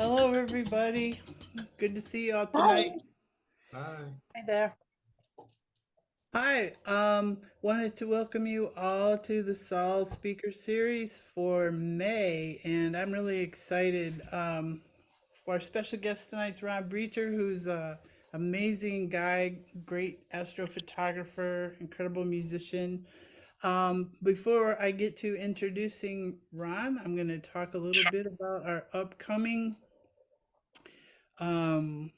Hello, everybody. Good to see you all Hi. tonight. Hi. Hi there. Hi. Wanted to welcome you all to the Sol Speaker Series for May, and I'm really excited. For our special guest tonight's Ron Brecher, who's a amazing guy, great astrophotographer, incredible musician. Before I get to introducing Ron, I'm going to talk a little bit about our upcoming um,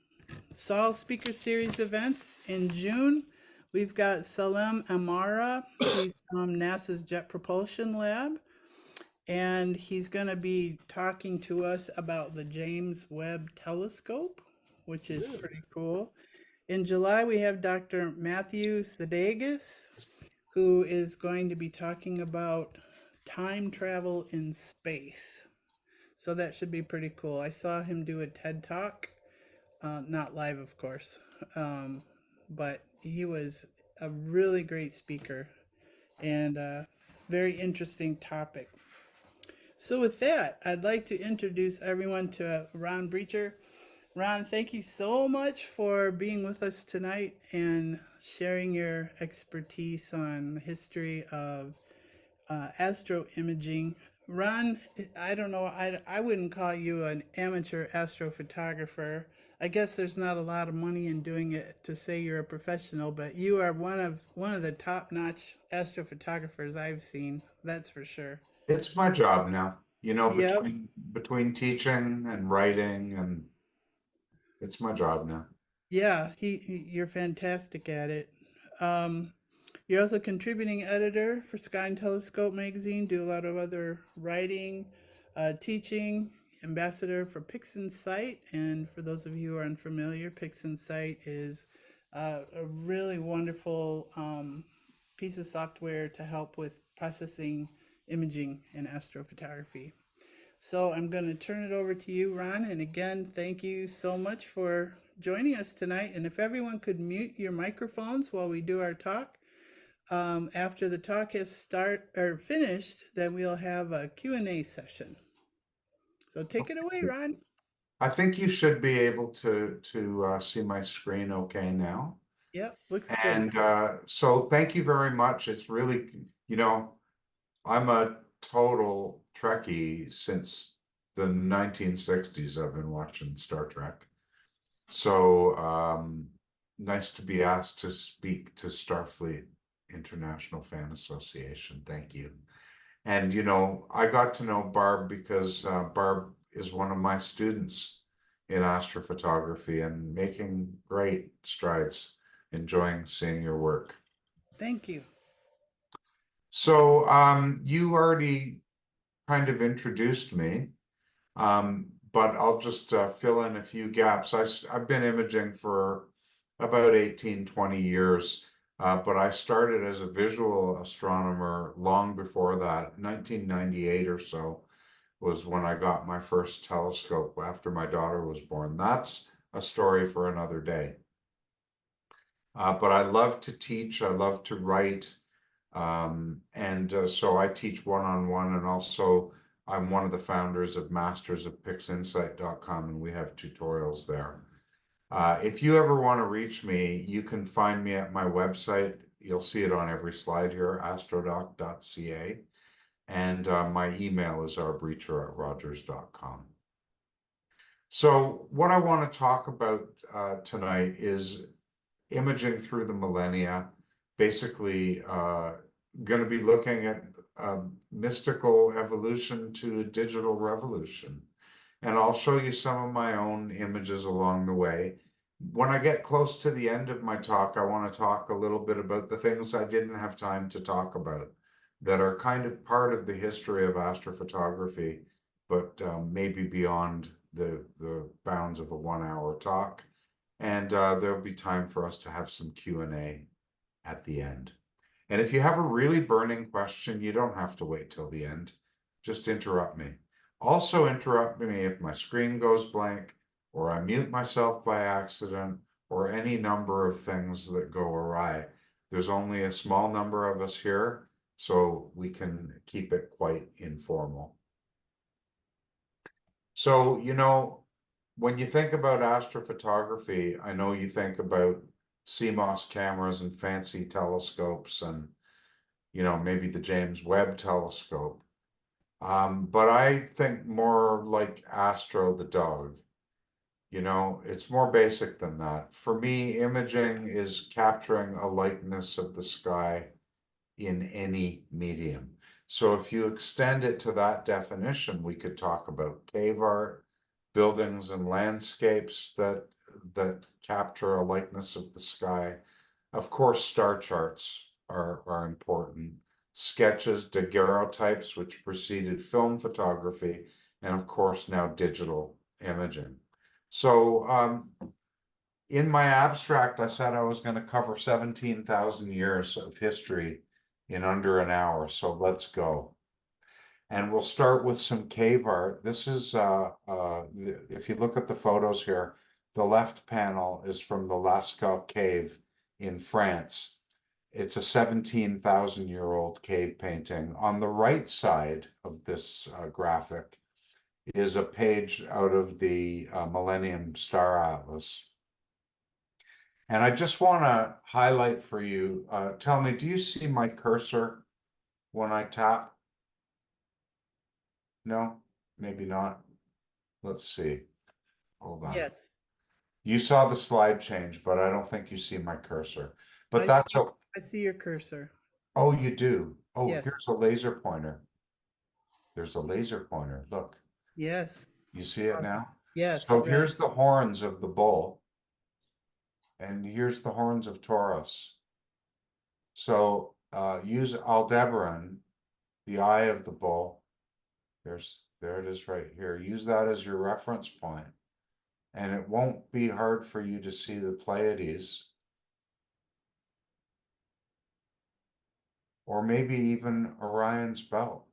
Sol Speaker Series events in June. We've got Salem Amara. He's from NASA's Jet Propulsion Lab, and he's going to be talking to us about the James Webb Telescope, which is pretty cool. In July, we have Dr. Matthew Sedagus, who is going to be talking about time travel in space. So that should be pretty cool. I saw him do a TED Talk, not live, of course, but he was a really great speaker and a very interesting topic. So, with that, I'd like to introduce everyone to Ron Brecher. Ron, thank you so much for being with us tonight and sharing your expertise on the history of astro imaging. Ron, I don't know, I wouldn't call you an amateur astrophotographer. I guess there's not a lot of money in doing it to say you're a professional, but you are one of the top-notch astrophotographers I've seen. That's for sure. It's my job now, Yep. between teaching and writing, and it's my job now. Yeah, you're fantastic at it. Um, you're also contributing editor for Sky and Telescope magazine, do a lot of other writing, teaching, ambassador for PixInsight. And for those of you who are unfamiliar, PixInsight is a really wonderful piece of software to help with processing imaging in astrophotography. So I'm going to turn it over to you, Ron. And again, thank you so much for joining us tonight. And if everyone could mute your microphones while we do our talk, after the talk has start or finished, then we'll have a Q&A session. So take it away, Ron. I think you should be able to see my screen okay now. Yep, looks good. And so thank you very much. It's really, I'm a total Trekkie since the 1960s. I've been watching Star Trek. So nice to be asked to speak to Starfleet International Fan Association. Thank you. And I got to know Barb because Barb is one of my students in astrophotography and making great strides. Enjoying seeing your work. Thank you. So you already kind of introduced me. But I'll just fill in a few gaps. I've been imaging for about 18, 20 years, but I started as a visual astronomer long before that. 1998 or so was when I got my first telescope after my daughter was born. That's a story for another day. But I love to teach, I love to write, and so I teach one-on-one, and also I'm one of the founders of Masters of PixInsight.com, and we have tutorials there. If you ever want to reach me, you can find me at my website. You'll see it on every slide here, astrodoc.ca. And my email is rbrecher@rogers.com. So what I want to talk about tonight is imaging through the millennia, basically going to be looking at mystical evolution to digital revolution. And I'll show you some of my own images along the way. When I get close to the end of my talk, I want to talk a little bit about the things I didn't have time to talk about that are kind of part of the history of astrophotography, but maybe beyond the bounds of a 1-hour talk. And there'll be time for us to have some Q&A at the end. And if you have a really burning question, you don't have to wait till the end. Just interrupt me. Also interrupt me if my screen goes blank, or I mute myself by accident, or any number of things that go awry. There's only a small number of us here, so we can keep it quite informal. So, when you think about astrophotography, I know you think about CMOS cameras and fancy telescopes and, maybe the James Webb telescope. But I think more like Astro the dog. It's more basic than that. For me, imaging is capturing a likeness of the sky in any medium. So if you extend it to that definition, we could talk about cave art, buildings and landscapes that capture a likeness of the sky. Of course, star charts are important. Sketches, daguerreotypes, which preceded film photography, and of course now digital imaging. So in my abstract, I said I was going to cover 17,000 years of history in under an hour. So let's go. And we'll start with some cave art. This is, if you look at the photos here, the left panel is from the Lascaux cave in France. It's a 17,000-year-old cave painting. On the right side of this graphic is a page out of the Millennium Star Atlas. And I just want to highlight for you, tell me, do you see my cursor when I tap? No, maybe not. Let's see. Hold on. Yes, You saw the slide change, but I don't think you see my cursor. But I that's see. a, I see your cursor. oh, you do. Oh, Yes, here's a laser pointer. There's a laser pointer. Look, yes, you see it awesome. now? Yes, So red. here's the horns of the bull, and here's the horns of Taurus. So use Aldebaran, the eye of the bull. There it is right here. Use that as your reference point. And it won't be hard for you to see the Pleiades. Or maybe even Orion's belt.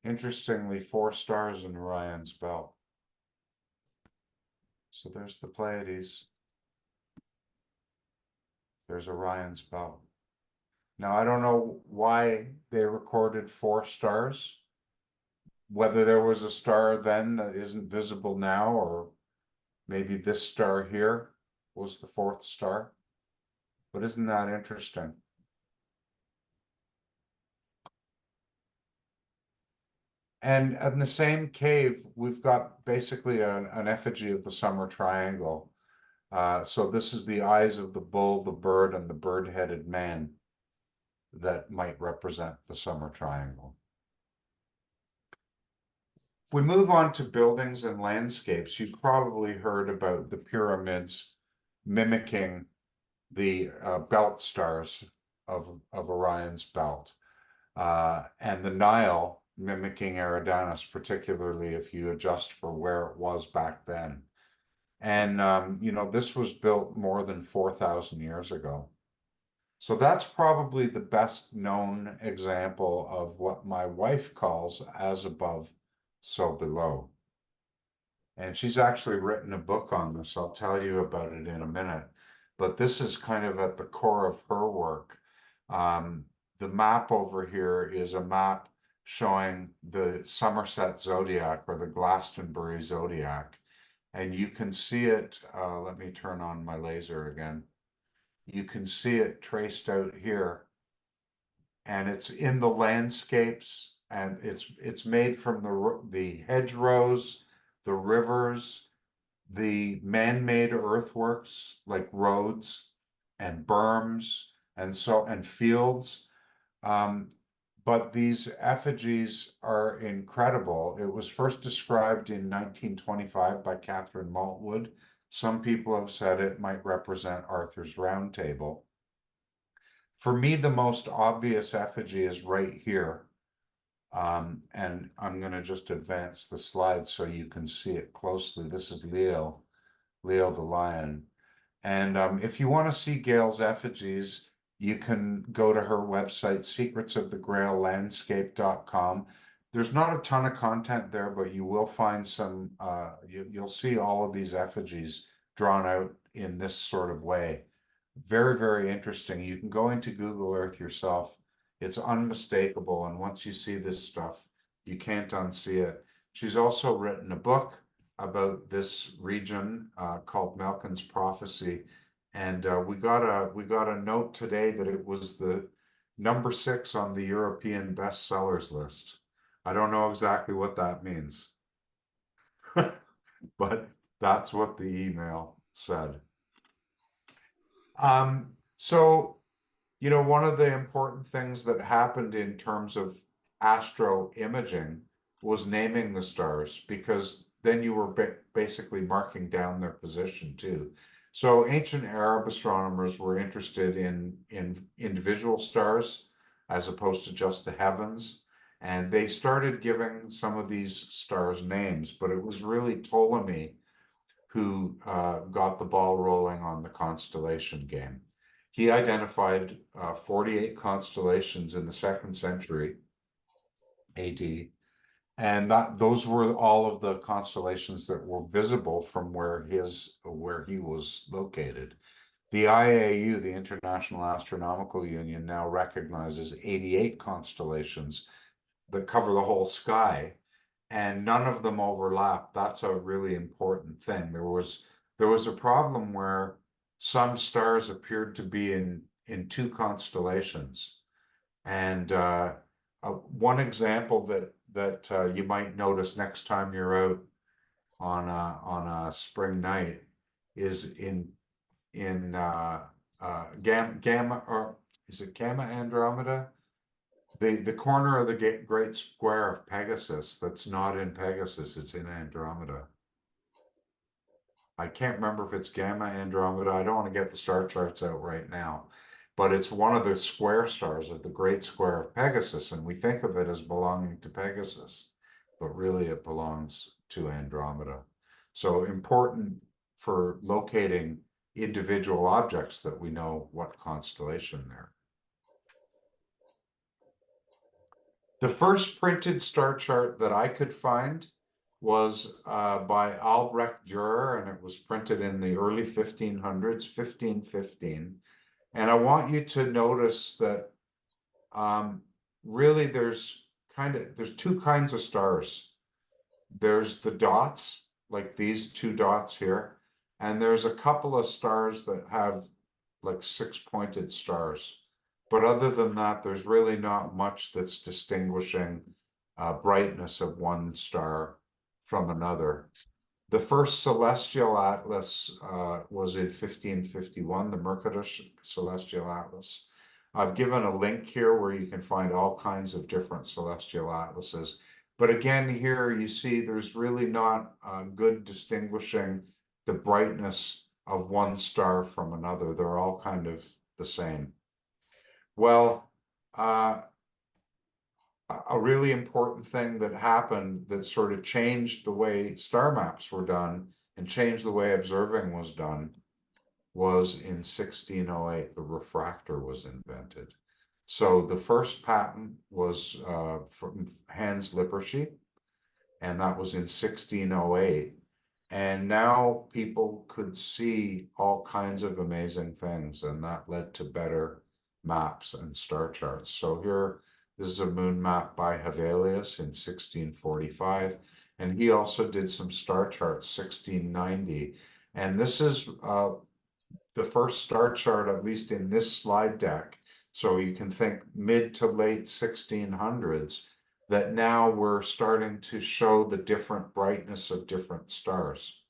Interestingly, 4 stars in Orion's belt. So there's the Pleiades. There's Orion's belt. Now, I don't know why they recorded 4 stars. Whether there was a star then that isn't visible now, or maybe this star here was the 4th star. But isn't that interesting? And in the same cave, we've got basically an effigy of the summer triangle. So this is the eyes of the bull, the bird, and the bird-headed man that might represent the summer triangle. If we move on to buildings and landscapes, you've probably heard about the pyramids mimicking the belt stars of Orion's belt, and the Nile mimicking Eridanus, particularly if you adjust for where it was back then. And, this was built more than 4,000 years ago. So that's probably the best known example of what my wife calls as above, so below. And she's actually written a book on this. I'll tell you about it in a minute. But this is kind of at the core of her work. The map over here is a map showing the Somerset zodiac or the Glastonbury zodiac. And you can see it, let me turn on my laser again. You can see it traced out here. And it's in the landscapes, and it's made from the hedgerows, the rivers, the man-made earthworks like roads and berms and fields. But these effigies are incredible. It was first described in 1925 by Catherine Maltwood. Some people have said it might represent Arthur's Round Table. For me, the most obvious effigy is right here. And I'm going to just advance the slide so you can see it closely. This is Leo the lion. And if you want to see Gail's effigies, you can go to her website, secretsofthegraillandscape.com. There's not a ton of content there, but you will find some, you'll see all of these effigies drawn out in this sort of way. Very, very interesting. You can go into Google Earth yourself. It's unmistakable. And once you see this stuff, you can't unsee it. She's also written a book about this region called Malkin's Prophecy, and we got a note today that it was the number 6 on the European bestsellers list. I don't know exactly what that means, but that's what the email said. So, you know, one of the important things that happened in terms of astro imaging was naming the stars, because then you were basically marking down their position too. So ancient Arab astronomers were interested in individual stars as opposed to just the heavens. And they started giving some of these stars names, but it was really Ptolemy who got the ball rolling on the constellation game. He identified 48 constellations in the 2nd century AD, and those were all of the constellations that were visible from where he was located. The IAU, the International Astronomical Union, now recognizes 88 constellations that cover the whole sky, and none of them overlap. That's a really important thing. There was a problem where some stars appeared to be in 2 constellations, and one example that you might notice next time you're out on a spring night is in Gamma, or is it Gamma Andromeda? The corner of the great square of Pegasus that's not in Pegasus, it's in Andromeda. I can't remember if it's Gamma Andromeda. I don't want to get the star charts out right now, but it's one of the square stars of the great square of Pegasus, and we think of it as belonging to Pegasus, but really it belongs to Andromeda. So important for locating individual objects that we know what constellation they're. The first printed star chart that I could find was by Albrecht Dürer, and it was printed in the early 1500s, 1515. And I want you to notice that really there's 2 kinds of stars. There's the dots, like these 2 dots here, and there's a couple of stars that have like 6-pointed stars. But other than that, there's really not much that's distinguishing brightness of one star from another. The first celestial atlas was in 1551, the Mercator Celestial Atlas. I've given a link here where you can find all kinds of different celestial atlases. But again, here you see there's really not good distinguishing the brightness of one star from another. They're all kind of the same. Well, a really important thing that happened that sort of changed the way star maps were done and changed the way observing was done was in 1608, the refractor was invented. So the first patent was from Hans Lippershey, and that was in 1608. And now people could see all kinds of amazing things, and that led to better maps and star charts. So here, this is a moon map by Hevelius in 1645, and he also did some star charts 1690. And this is the first star chart, at least in this slide deck. So you can think mid to late 1600s, that now we're starting to show the different brightness of different stars.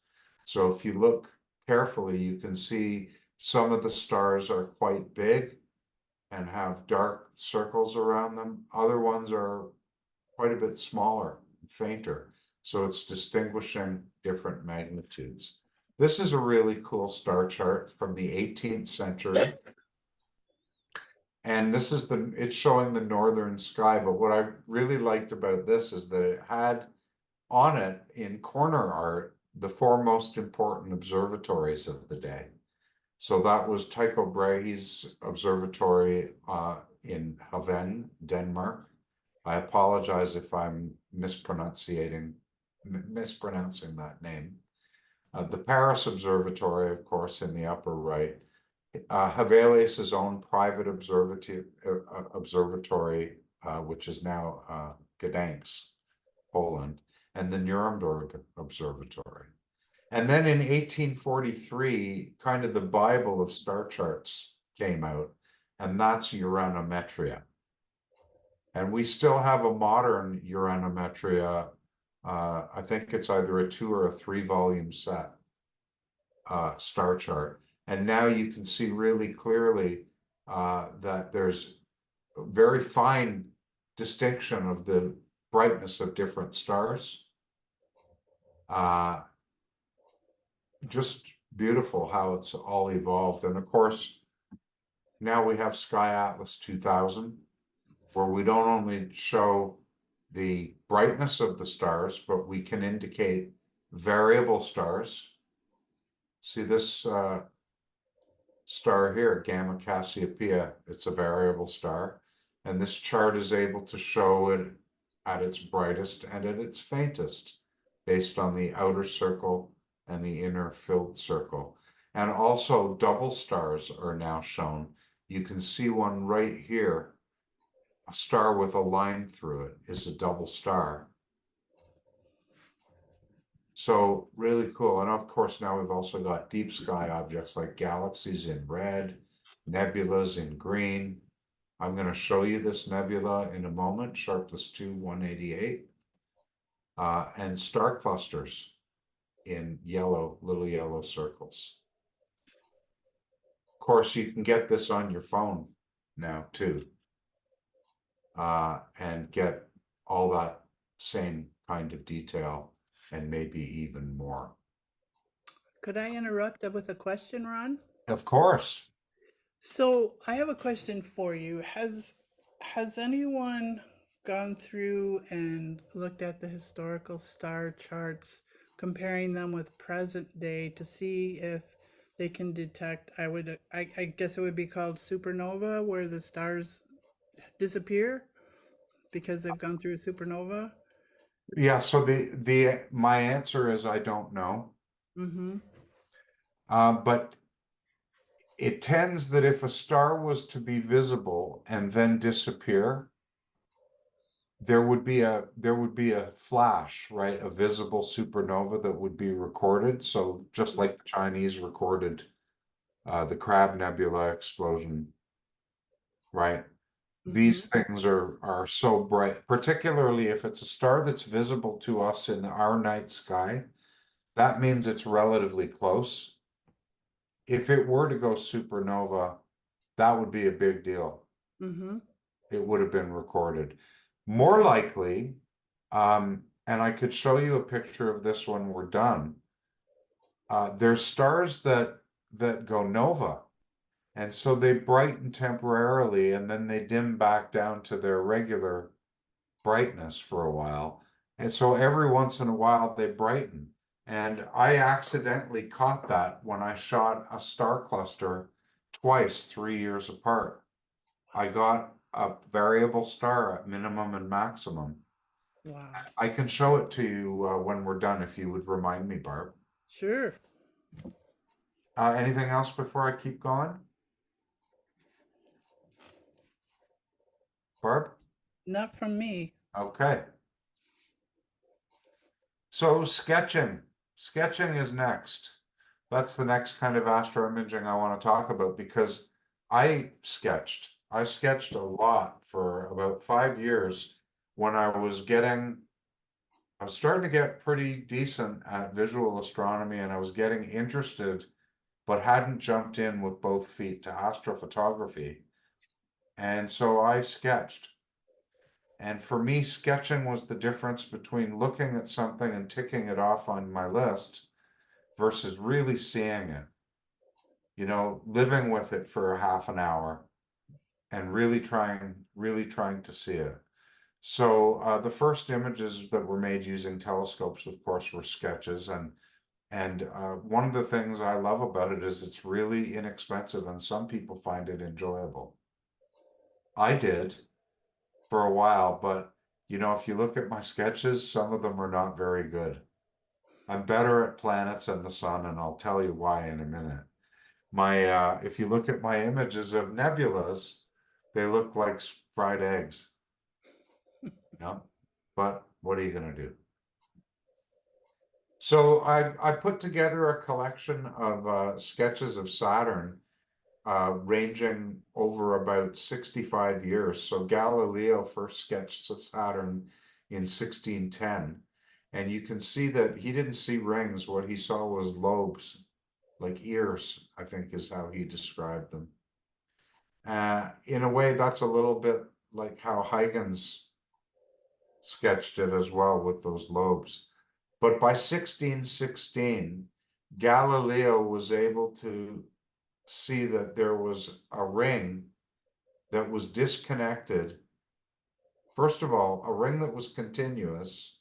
So if you look carefully, you can see some of the stars are quite big and have dark circles around them. Other ones are quite a bit smaller, fainter. So it's distinguishing different magnitudes. This is a really cool star chart from the 18th century. And this is it's showing the northern sky. But what I really liked about this is that it had on it in corner art the 4 most important observatories of the day. So that was Tycho Brahe's observatory in Haven, Denmark. I apologize if I'm mispronouncing that name. The Paris Observatory, of course, in the upper right. Hevelius's own private observatory, which is now Gdańsk, Poland. and the Nuremberg Observatory. And then in 1843, kind of the Bible of star charts came out, and that's Uranometria. And we still have a modern Uranometria. I think it's either a 2 or a 3 volume set, star chart. And now you can see really clearly that there's a very fine distinction of the brightness of different stars. Just beautiful how it's all evolved. And of course, now we have Sky Atlas 2000, where we don't only show the brightness of the stars, but we can indicate variable stars. See this star here, Gamma Cassiopeia, it's a variable star. And this chart is able to show it at its brightest and at its faintest, based on the outer circle and the inner filled circle. And also double stars are now shown. You can see one right here. A star with a line through it is a double star. So really cool. And of course, now we've also got deep sky objects like galaxies in red, nebulas in green. I'm going to show you this nebula in a moment, Sharpless 2 188, and star clusters in yellow, little yellow circles. Of course, you can get this on your phone now too, and get all that same kind of detail and maybe even more. Could I interrupt with a question, Ron? Of course. So I have a question for you. Has anyone gone through and looked at the historical star charts, comparing them with present day to see if they can detect, I guess it would be called supernova, where the stars disappear because they've gone through a supernova? Yeah, so the my answer is I don't know. Mm-hmm. But it tends that if a star was to be visible and then disappear, there would be a flash, right? A visible supernova that would be recorded. So just like the Chinese recorded the Crab Nebula explosion, right? Mm-hmm. These things are so bright, particularly if it's a star that's visible to us in our night sky, that means it's relatively close. If it were to go supernova, that would be a big deal. Mm-hmm. It would have been recorded. More likely, and I could show you a picture of this when we're done. There's stars that go nova, and so they brighten temporarily and then they dim back down to their regular brightness for a while. And so every once in a while they brighten. And I accidentally caught that when I shot a star cluster twice, 3 years apart. I got a variable star at minimum and maximum. Wow. I can show it to you when we're done, if you would remind me, Barb. Sure. Anything else before I keep going? Barb? Not from me. Okay. So sketching. Sketching is next. That's the next kind of astroimaging I want to talk about because I sketched. I sketched a lot for about 5 years when I was starting to get pretty decent at visual astronomy and I was getting interested, but hadn't jumped in with both feet to astrophotography. And so I sketched. And for me, sketching was the difference between looking at something and ticking it off on my list versus really seeing it, living with it for a half an hour and really trying to see it. So the first images that were made using telescopes, of course, were sketches. And one of the things I love about it is it's really inexpensive and some people find it enjoyable. I did for a while, but if you look at my sketches, some of them are not very good. I'm better at planets and the sun, and I'll tell you why in a minute. If you look at my images of nebulas, they look like fried eggs. But what are you gonna do? So I put together a collection of sketches of Saturn, ranging over about 65 years. So Galileo first sketched Saturn in 1610, and you can see that he didn't see rings. What he saw was lobes, like ears, I think is how he described them. In a way, that's a little bit like how Huygens sketched it as well with those lobes. But by 1616, Galileo was able to see that there was a ring that was disconnected. First of all, a ring that was continuous,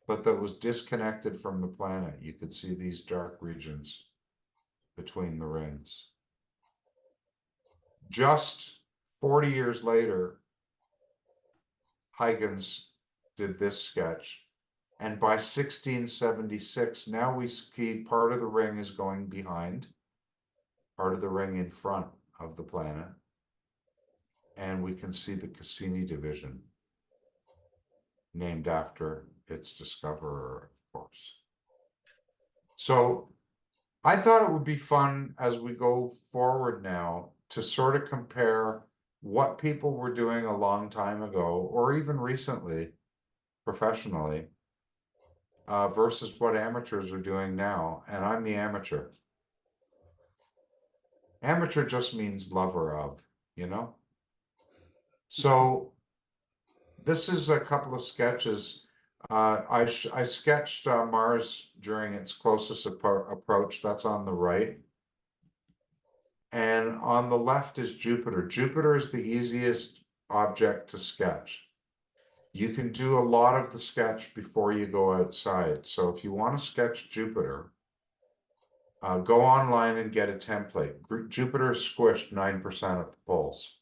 but that was disconnected from the planet. You could see these dark regions between the rings. Just 40 years later, Huygens did this sketch. And by 1676, now we see part of the ring is going behind, part of the ring in front of the planet. And we can see the Cassini division, named after its discoverer, of course. So I thought it would be fun as we go forward now to sort of compare what people were doing a long time ago, or even recently, professionally, versus what amateurs are doing now. And I'm the amateur. Amateur just means lover of, you know? So this is a couple of sketches. I sketched Mars during its closest approach. That's on the right. And on the left is Jupiter. Jupiter is the easiest object to sketch. You can do a lot of the sketch before you go outside. So if you want to sketch Jupiter, go online and get a template. Jupiter is squished 9% at the poles.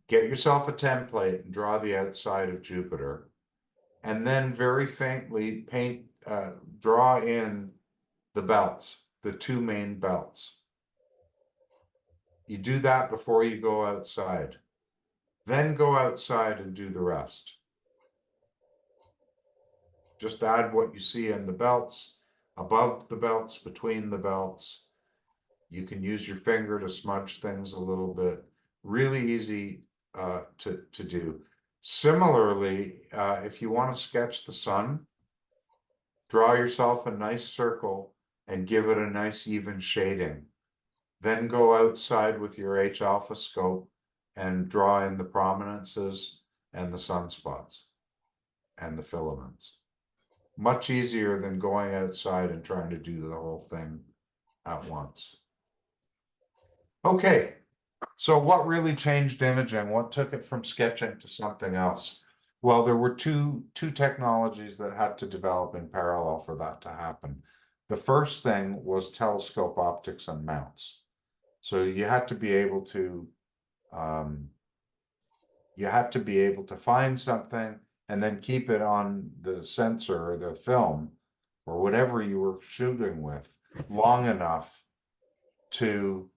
Get yourself a template and draw the outside of Jupiter. And then very faintly draw in the belts, the two main belts. You do that before you go outside. Then go outside and do the rest. Just add what you see in the belts, above the belts, between the belts. You can use your finger to smudge things a little bit. Really easy to do. Similarly, if you want to sketch the sun, draw yourself a nice circle and give it a nice even shading. Then go outside with your H-alpha scope and draw in the prominences and the sunspots and the filaments. Much easier than going outside and trying to do the whole thing at once. Okay, so what really changed imaging? What took it from sketching to something else? Well, there were two technologies that had to develop in parallel for that to happen. The first thing was telescope optics and mounts. So you had to be able to find something and then keep it on the sensor or the film or whatever you were shooting with long enough to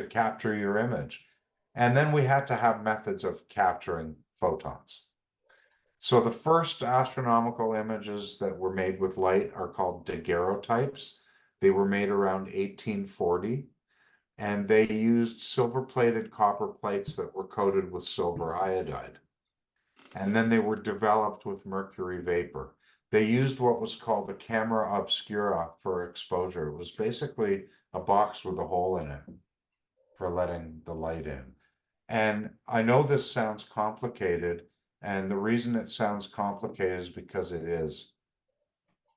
capture your image. And then we had to have methods of capturing photons. So the first astronomical images that were made with light are called daguerreotypes. They were made around 1840, and they used silver-plated copper plates that were coated with silver iodide. And then they were developed with mercury vapor. They used what was called a camera obscura for exposure. It was basically a box with a hole in it for letting the light in. And I know this sounds complicated, and the reason it sounds complicated is because it is.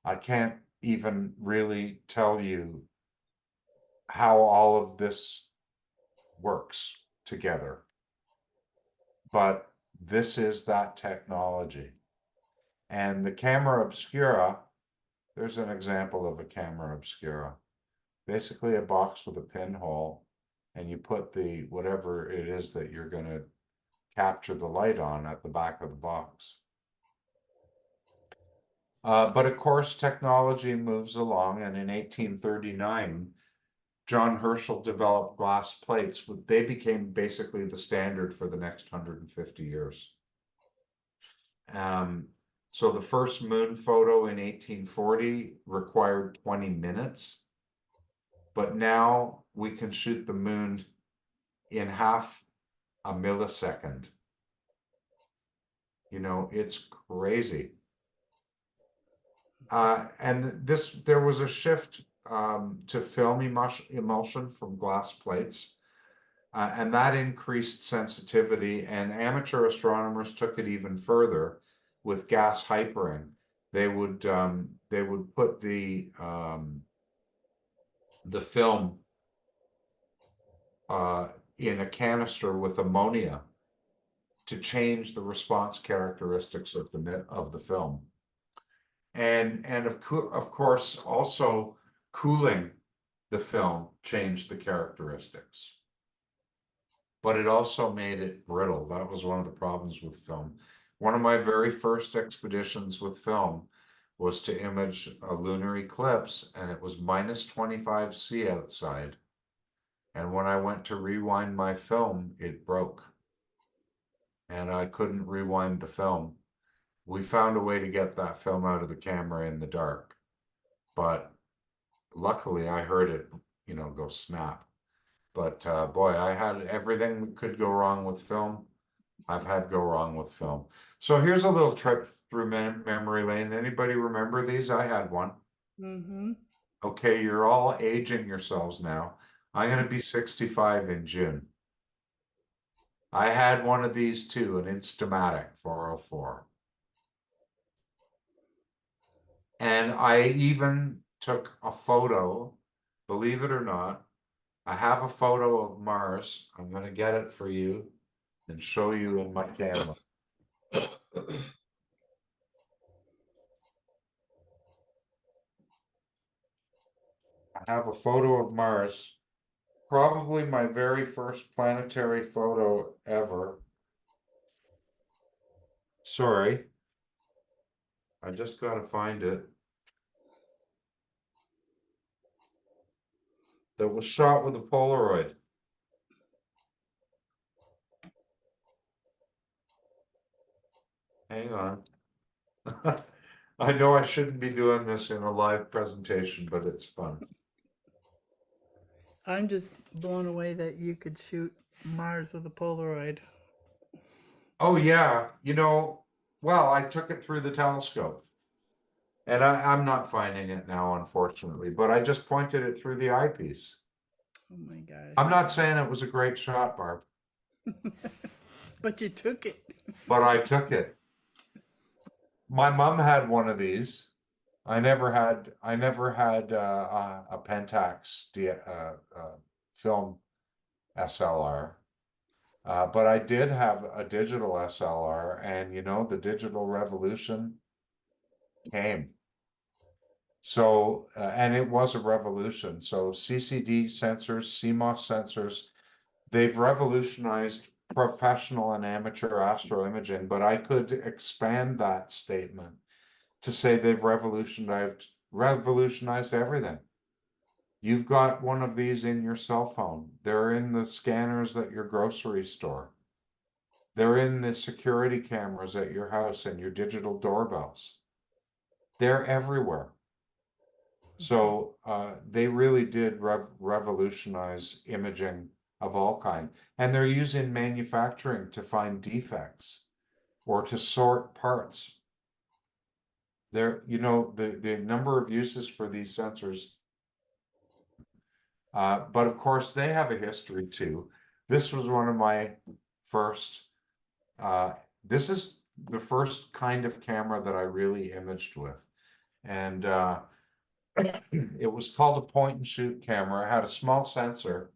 I can't even really tell you how all of this works together, but this is that technology. And the camera obscura, there's an example of a camera obscura. Basically a box with a pinhole, and you put the whatever it is that you're going to capture the light on at the back of the box. But of course, technology moves along, and in 1839, John Herschel developed glass plates. They became basically the standard for the next 150 years. So the first moon photo in 1840 required 20 minutes. But now we can shoot the moon in half a millisecond. You know, it's crazy. And there was a shift to film emulsion from glass plates. And that increased sensitivity, and amateur astronomers took it even further with gas hypering. They would put the film in a canister with ammonia to change the response characteristics of the film. And of course, also cooling the film changed the characteristics. But it also made it brittle. That was one of the problems with film. One of my very first expeditions with film was to image a lunar eclipse, and it was minus 25 C outside. And when I went to rewind my film, it broke. And I couldn't rewind the film. We found a way to get that film out of the camera in the dark. But luckily I heard it, you know, go snap. But boy, I had everything that could go wrong with film. I've had go wrong with film. So here's a little trip through memory lane. Anybody remember these? I had one. Mm-hmm. Okay, you're all aging yourselves now. I'm going to be 65 in June. I had one of these too, an Instamatic 404. And I even took a photo, believe it or not. I have a photo of Mars. I'm going to get it for you and show you in my camera. I have a photo of Mars, probably my very first planetary photo ever. Sorry, I just got to find it. That was shot with a Polaroid. Hang on. I know I shouldn't be doing this in a live presentation, but it's fun. I'm just blown away that you could shoot Mars with a Polaroid. Oh yeah, you know, well, I took it through the telescope. And I'm not finding it now, unfortunately, but I just pointed it through the eyepiece. Oh my gosh. I'm not saying it was a great shot, Barb, But you took it. but I took it. My mom had one of these. I never had a Pentax film SLR. But I did have a digital SLR, and you know, the digital revolution came. So, and it was a revolution. So CCD sensors, CMOS sensors, they've revolutionized professional and amateur astro imaging, but I could expand that statement to say they've revolutionized everything. You've got one of these in your cell phone. They're in the scanners at your grocery store. They're in the security cameras at your house and your digital doorbells. They're everywhere. So they really did revolutionize imaging of all kind. And they're used in manufacturing to find defects or to sort parts. There, you know, the number of uses for these sensors. But of course, they have a history too. This was one of my first, this is the first kind of camera that I really imaged with. And it was called a point and shoot camera. It had a small sensor.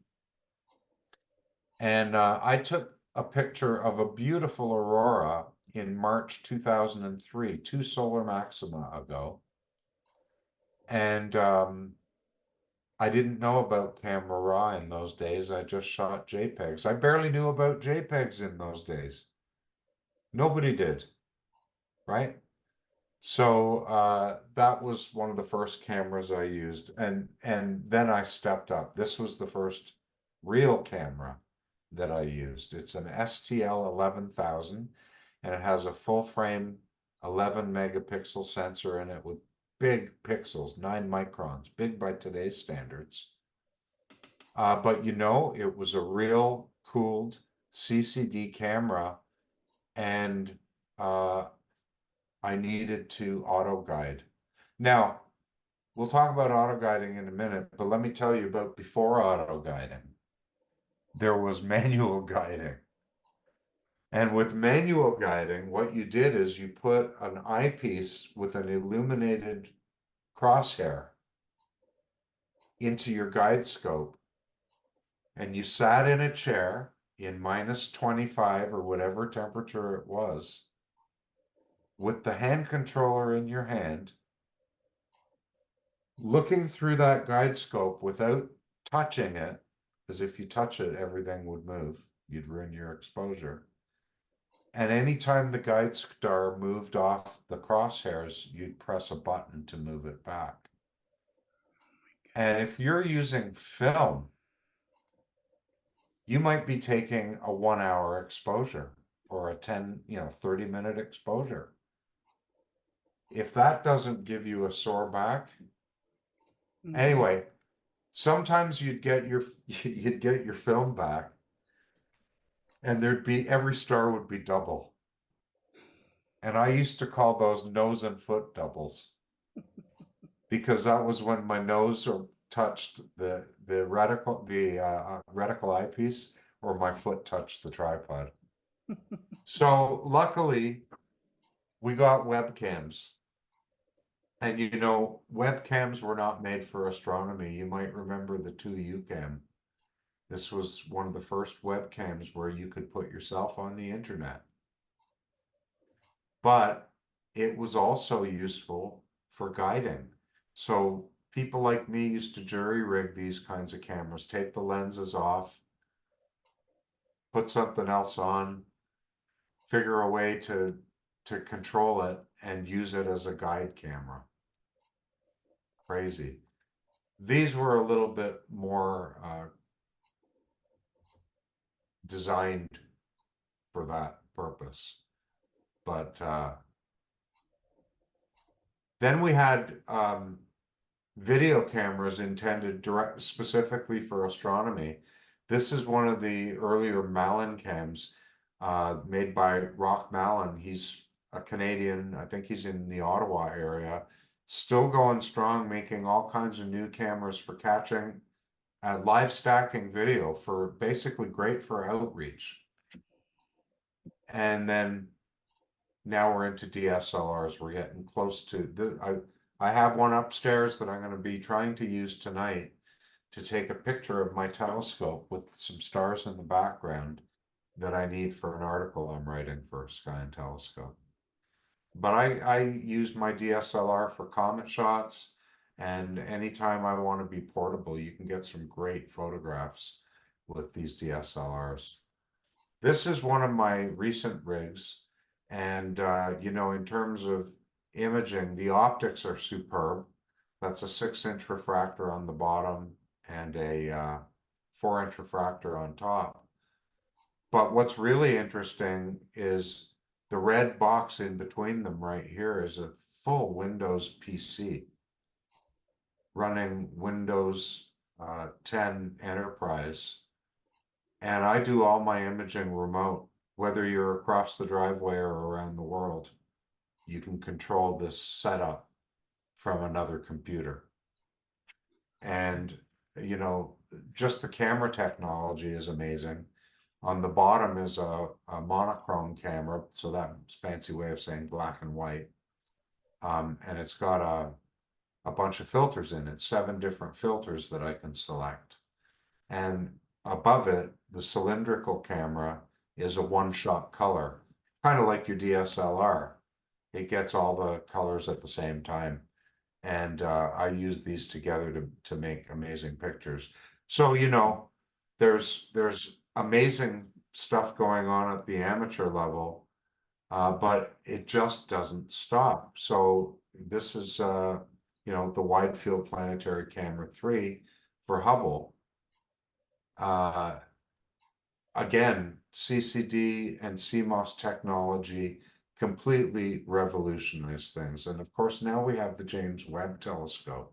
And I took a picture of a beautiful aurora in March 2003, two solar maxima ago. And I didn't know about camera raw in those days. I just shot JPEGs. I barely knew about JPEGs in those days. Nobody did, right? So that was one of the first cameras I used, and then I stepped up. This was the first real camera that I used. It's an STL 11,000, and it has a full frame 11 megapixel sensor in it with big pixels, 9 microns, big by today's standards. But you know, it was a real cooled CCD camera, and I needed to auto guide. Now, we'll talk about auto guiding in a minute, but let me tell you about before auto guiding. There was manual guiding. And with manual guiding, what you did is you put an eyepiece with an illuminated crosshair into your guide scope, and you sat in a chair in -25 or whatever temperature it was, with the hand controller in your hand, looking through that guide scope without touching it, because if you touch it, everything would move. You'd ruin your exposure. And anytime the guide star moved off the crosshairs, you'd press a button to move it back. And if you're using film, you might be taking a 1 hour exposure or a 30-minute exposure. If that doesn't give you a sore back, anyway, sometimes you'd get your film back, and every star would be double. And I used to call those nose and foot doubles, because that was when my nose touched the reticle eyepiece, or my foot touched the tripod. So luckily, we got webcams. And you know, webcams were not made for astronomy. You might remember the 2UCam. This was one of the first webcams where you could put yourself on the internet. But it was also useful for guiding. So people like me used to jury rig these kinds of cameras, take the lenses off, put something else on, figure a way to control it, and use it as a guide camera. Crazy. These were a little bit more designed for that purpose. But then we had video cameras intended specifically for astronomy. This is one of the earlier Malin cams made by Rock Malin. He's a Canadian. I think he's in the Ottawa area. Still going strong, making all kinds of new cameras for catching live stacking video, for basically great for outreach. And then now we're into DSLRs. We're getting close to I have one upstairs that I'm going to be trying to use tonight to take a picture of my telescope with some stars in the background that I need for an article I'm writing for Sky and Telescope. But I use my DSLR for comet shots, and anytime I want to be portable, you can get some great photographs with these DSLRs. This is one of my recent rigs, and you know, in terms of imaging, the optics are superb. That's a 6-inch refractor on the bottom and a 4-inch refractor on top. But what's really interesting is the red box in between them right here is a full Windows PC running Windows 10 Enterprise. And I do all my imaging remote, whether you're across the driveway or around the world. You can control this setup from another computer. And, you know, just the camera technology is amazing. On the bottom is a monochrome camera, so that's a fancy way of saying black and white. And it's got a bunch of filters in it, 7 different filters that I can select. And above it, the cylindrical camera is a one-shot color, kind of like your DSLR. It gets all the colors at the same time. And I use these together to make amazing pictures. So, you know, there's amazing stuff going on at the amateur level, but it just doesn't stop. So this is, you know, the Wide Field Planetary Camera 3 for Hubble. Again, CCD and CMOS technology completely revolutionized things. And of course, now we have the James Webb Telescope.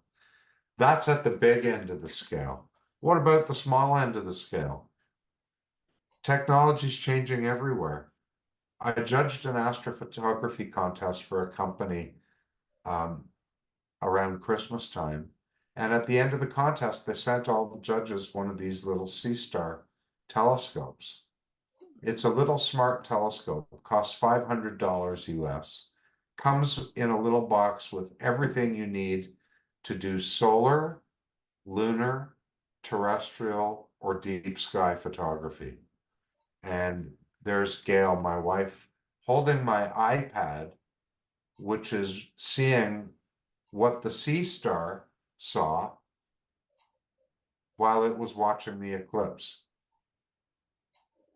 That's at the big end of the scale. What about the small end of the scale? Technology's changing everywhere. I judged an astrophotography contest for a company around Christmas time. And at the end of the contest, they sent all the judges one of these little C-Star telescopes. It's a little smart telescope, costs $500 US, comes in a little box with everything you need to do solar, lunar, terrestrial, or deep sky photography. And there's Gail, my wife, holding my iPad, which is seeing what the sea star saw while it was watching the eclipse.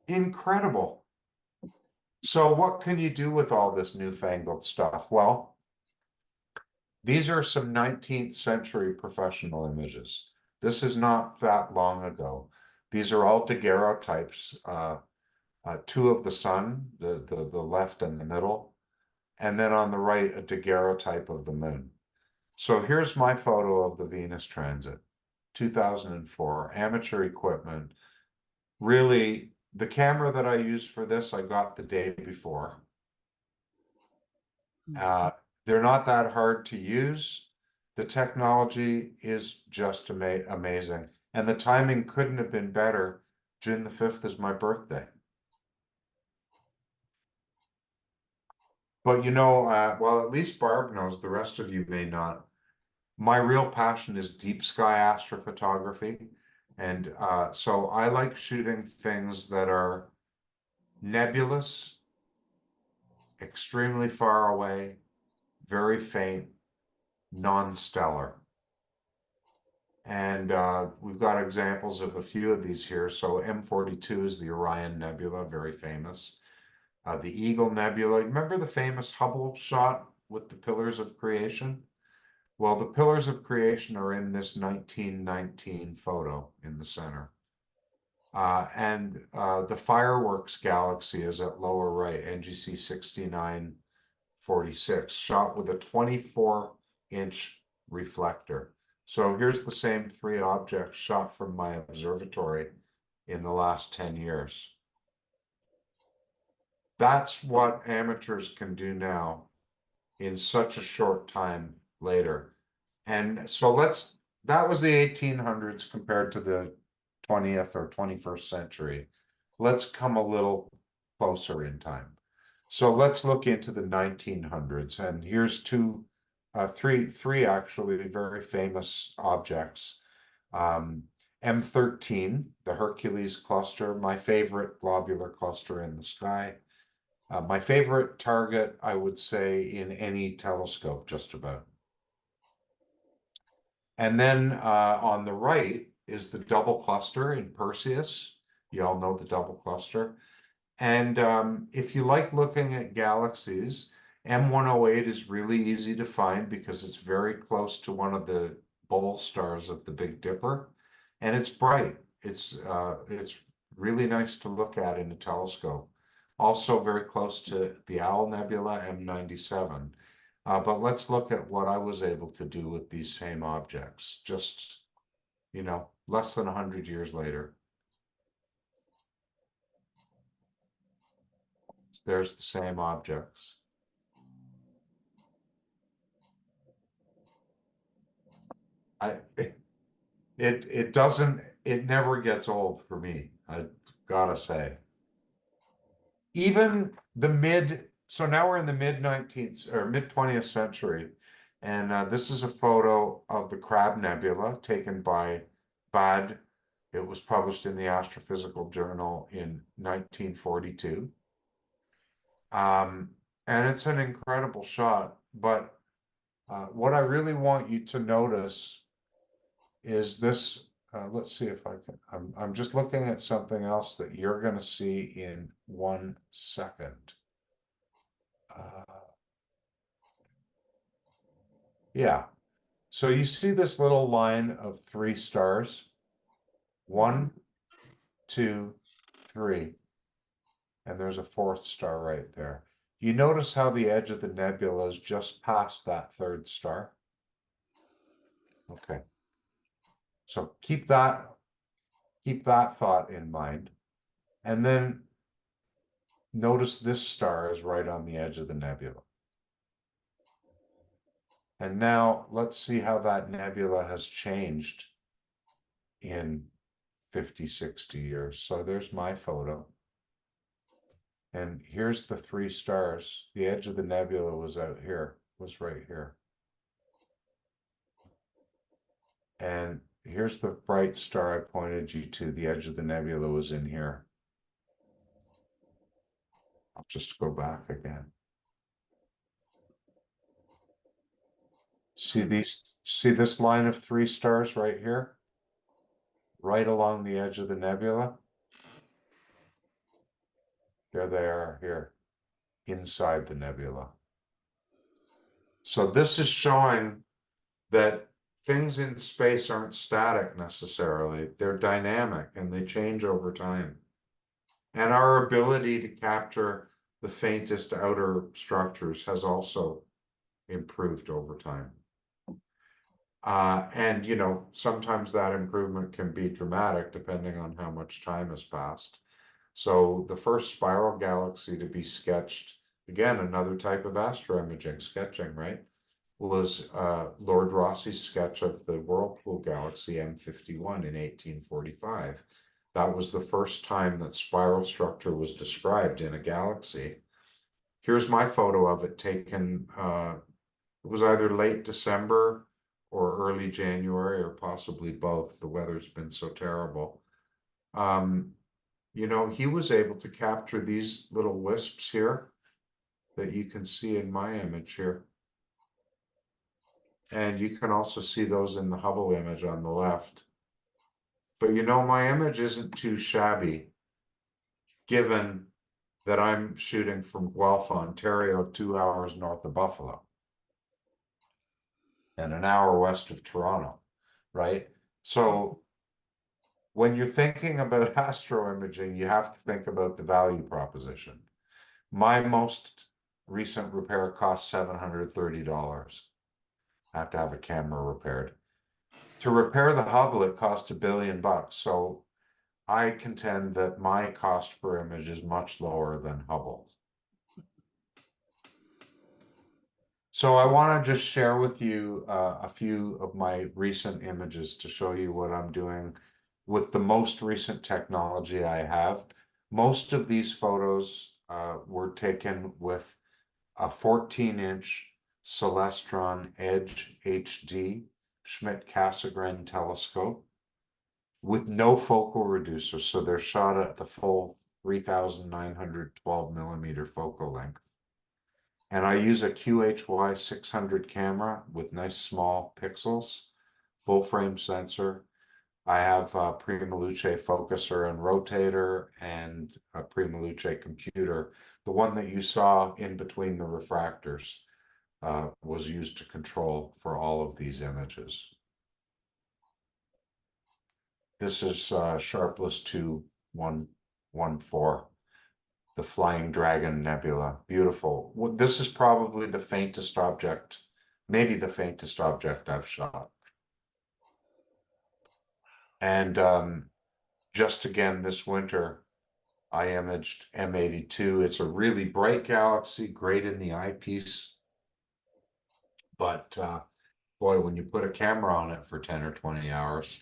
Incredible. So what can you do with all this newfangled stuff? Well, these are some 19th century professional images. This is not that long ago. These are all daguerreotypes, two of the sun, the left and the middle, and then on the right, a daguerreotype of the moon. So here's my photo of the Venus transit, 2004, amateur equipment. Really, the camera that I used for this, I got the day before. They're not that hard to use. The technology is just amazing. And the timing couldn't have been better. June the 5th is my birthday. But you know, well, at least Barb knows, the rest of you may not. My real passion is deep sky astrophotography. And so I like shooting things that are nebulous, extremely far away, very faint, non-stellar. And we've got examples of a few of these here. So M42 is the Orion Nebula, very famous. The Eagle Nebula, remember the famous Hubble shot with the Pillars of Creation? Well, the Pillars of Creation are in this 1919 photo in the center. And the Fireworks Galaxy is at lower right, NGC 6946, shot with a 24-inch reflector. So here's the same three objects shot from my observatory in the last 10 years. That's what amateurs can do now in such a short time later. And so that was the 1800s compared to the 20th or 21st century. Let's come a little closer in time. So let's look into the 1900s, and here's three actually very famous objects. M13, the Hercules cluster, my favorite globular cluster in the sky. My favorite target, I would say, in any telescope, just about. And then on the right is the double cluster in Perseus. You all know the double cluster. And if you like looking at galaxies, M108 is really easy to find because it's very close to one of the bowl stars of the Big Dipper. And it's bright. It's really nice to look at in a telescope. Also very close to the Owl Nebula, M97. But let's look at what I was able to do with these same objects, just, you know, less than 100 years later. There's the same objects. It never gets old for me, I gotta say. Even so now we're in the mid-19th or mid-20th century, and this is a photo of the Crab Nebula taken by Bad. It was published in the Astrophysical Journal in 1942. And it's an incredible shot, but what I really want you to notice is this. Let's see if I can. I'm just looking at something else that you're going to see in 1 second. Yeah. So you see this little line of 3 stars? 1, 2, 3. And there's a 4th star right there. You notice how the edge of the nebula is just past that third star? Okay. So keep that thought in mind. And then notice this star is right on the edge of the nebula. And now let's see how that nebula has changed in 50, 60 years. So there's my photo. And here's the three stars. The edge of the nebula was out here, was right here. And here's the bright star I pointed you to. The edge of the nebula was in here. I'll just go back again. See this line of three stars right here? Right along the edge of the nebula? There they are here, inside the nebula. So this is showing that things in space aren't static necessarily. They're dynamic and they change over time. And our ability to capture the faintest outer structures has also improved over time. And you know, sometimes that improvement can be dramatic depending on how much time has passed. So the first spiral galaxy to be sketched, again, another type of astroimaging, sketching, right? Was Lord Rosse's sketch of the Whirlpool Galaxy M51 in 1845. That was the first time that spiral structure was described in a galaxy. Here's my photo of it taken, it was either late December or early January, or possibly both. The weather's been so terrible. You know, he was able to capture these little wisps here that you can see in my image here. And you can also see those in the Hubble image on the left. But you know, my image isn't too shabby, given that I'm shooting from Guelph, Ontario, 2 hours north of Buffalo, and an hour west of Toronto, right? So when you're thinking about astroimaging, you have to think about the value proposition. My most recent repair cost $730. I have to have a camera repaired. To repair the Hubble, it cost $1 billion. So I contend that my cost per image is much lower than Hubble. So I want to just share with you a few of my recent images to show you what I'm doing with the most recent technology I have. Most of these photos were taken with a 14-inch Celestron Edge HD Schmidt-Cassegrain telescope with no focal reducer. So they're shot at the full 3,912 millimeter focal length. And I use a QHY 600 camera with nice small pixels, full frame sensor. I have a Prima Luce focuser and rotator and a Prima Luce computer. The one that you saw in between the refractors was used to control for all of these images. This is Sharpless 2114, the Flying Dragon Nebula. Beautiful. This is probably the faintest object, maybe the faintest object I've shot. And just again this winter, I imaged M82. It's a really bright galaxy, great in the eyepiece. But boy, when you put a camera on it for 10 or 20 hours,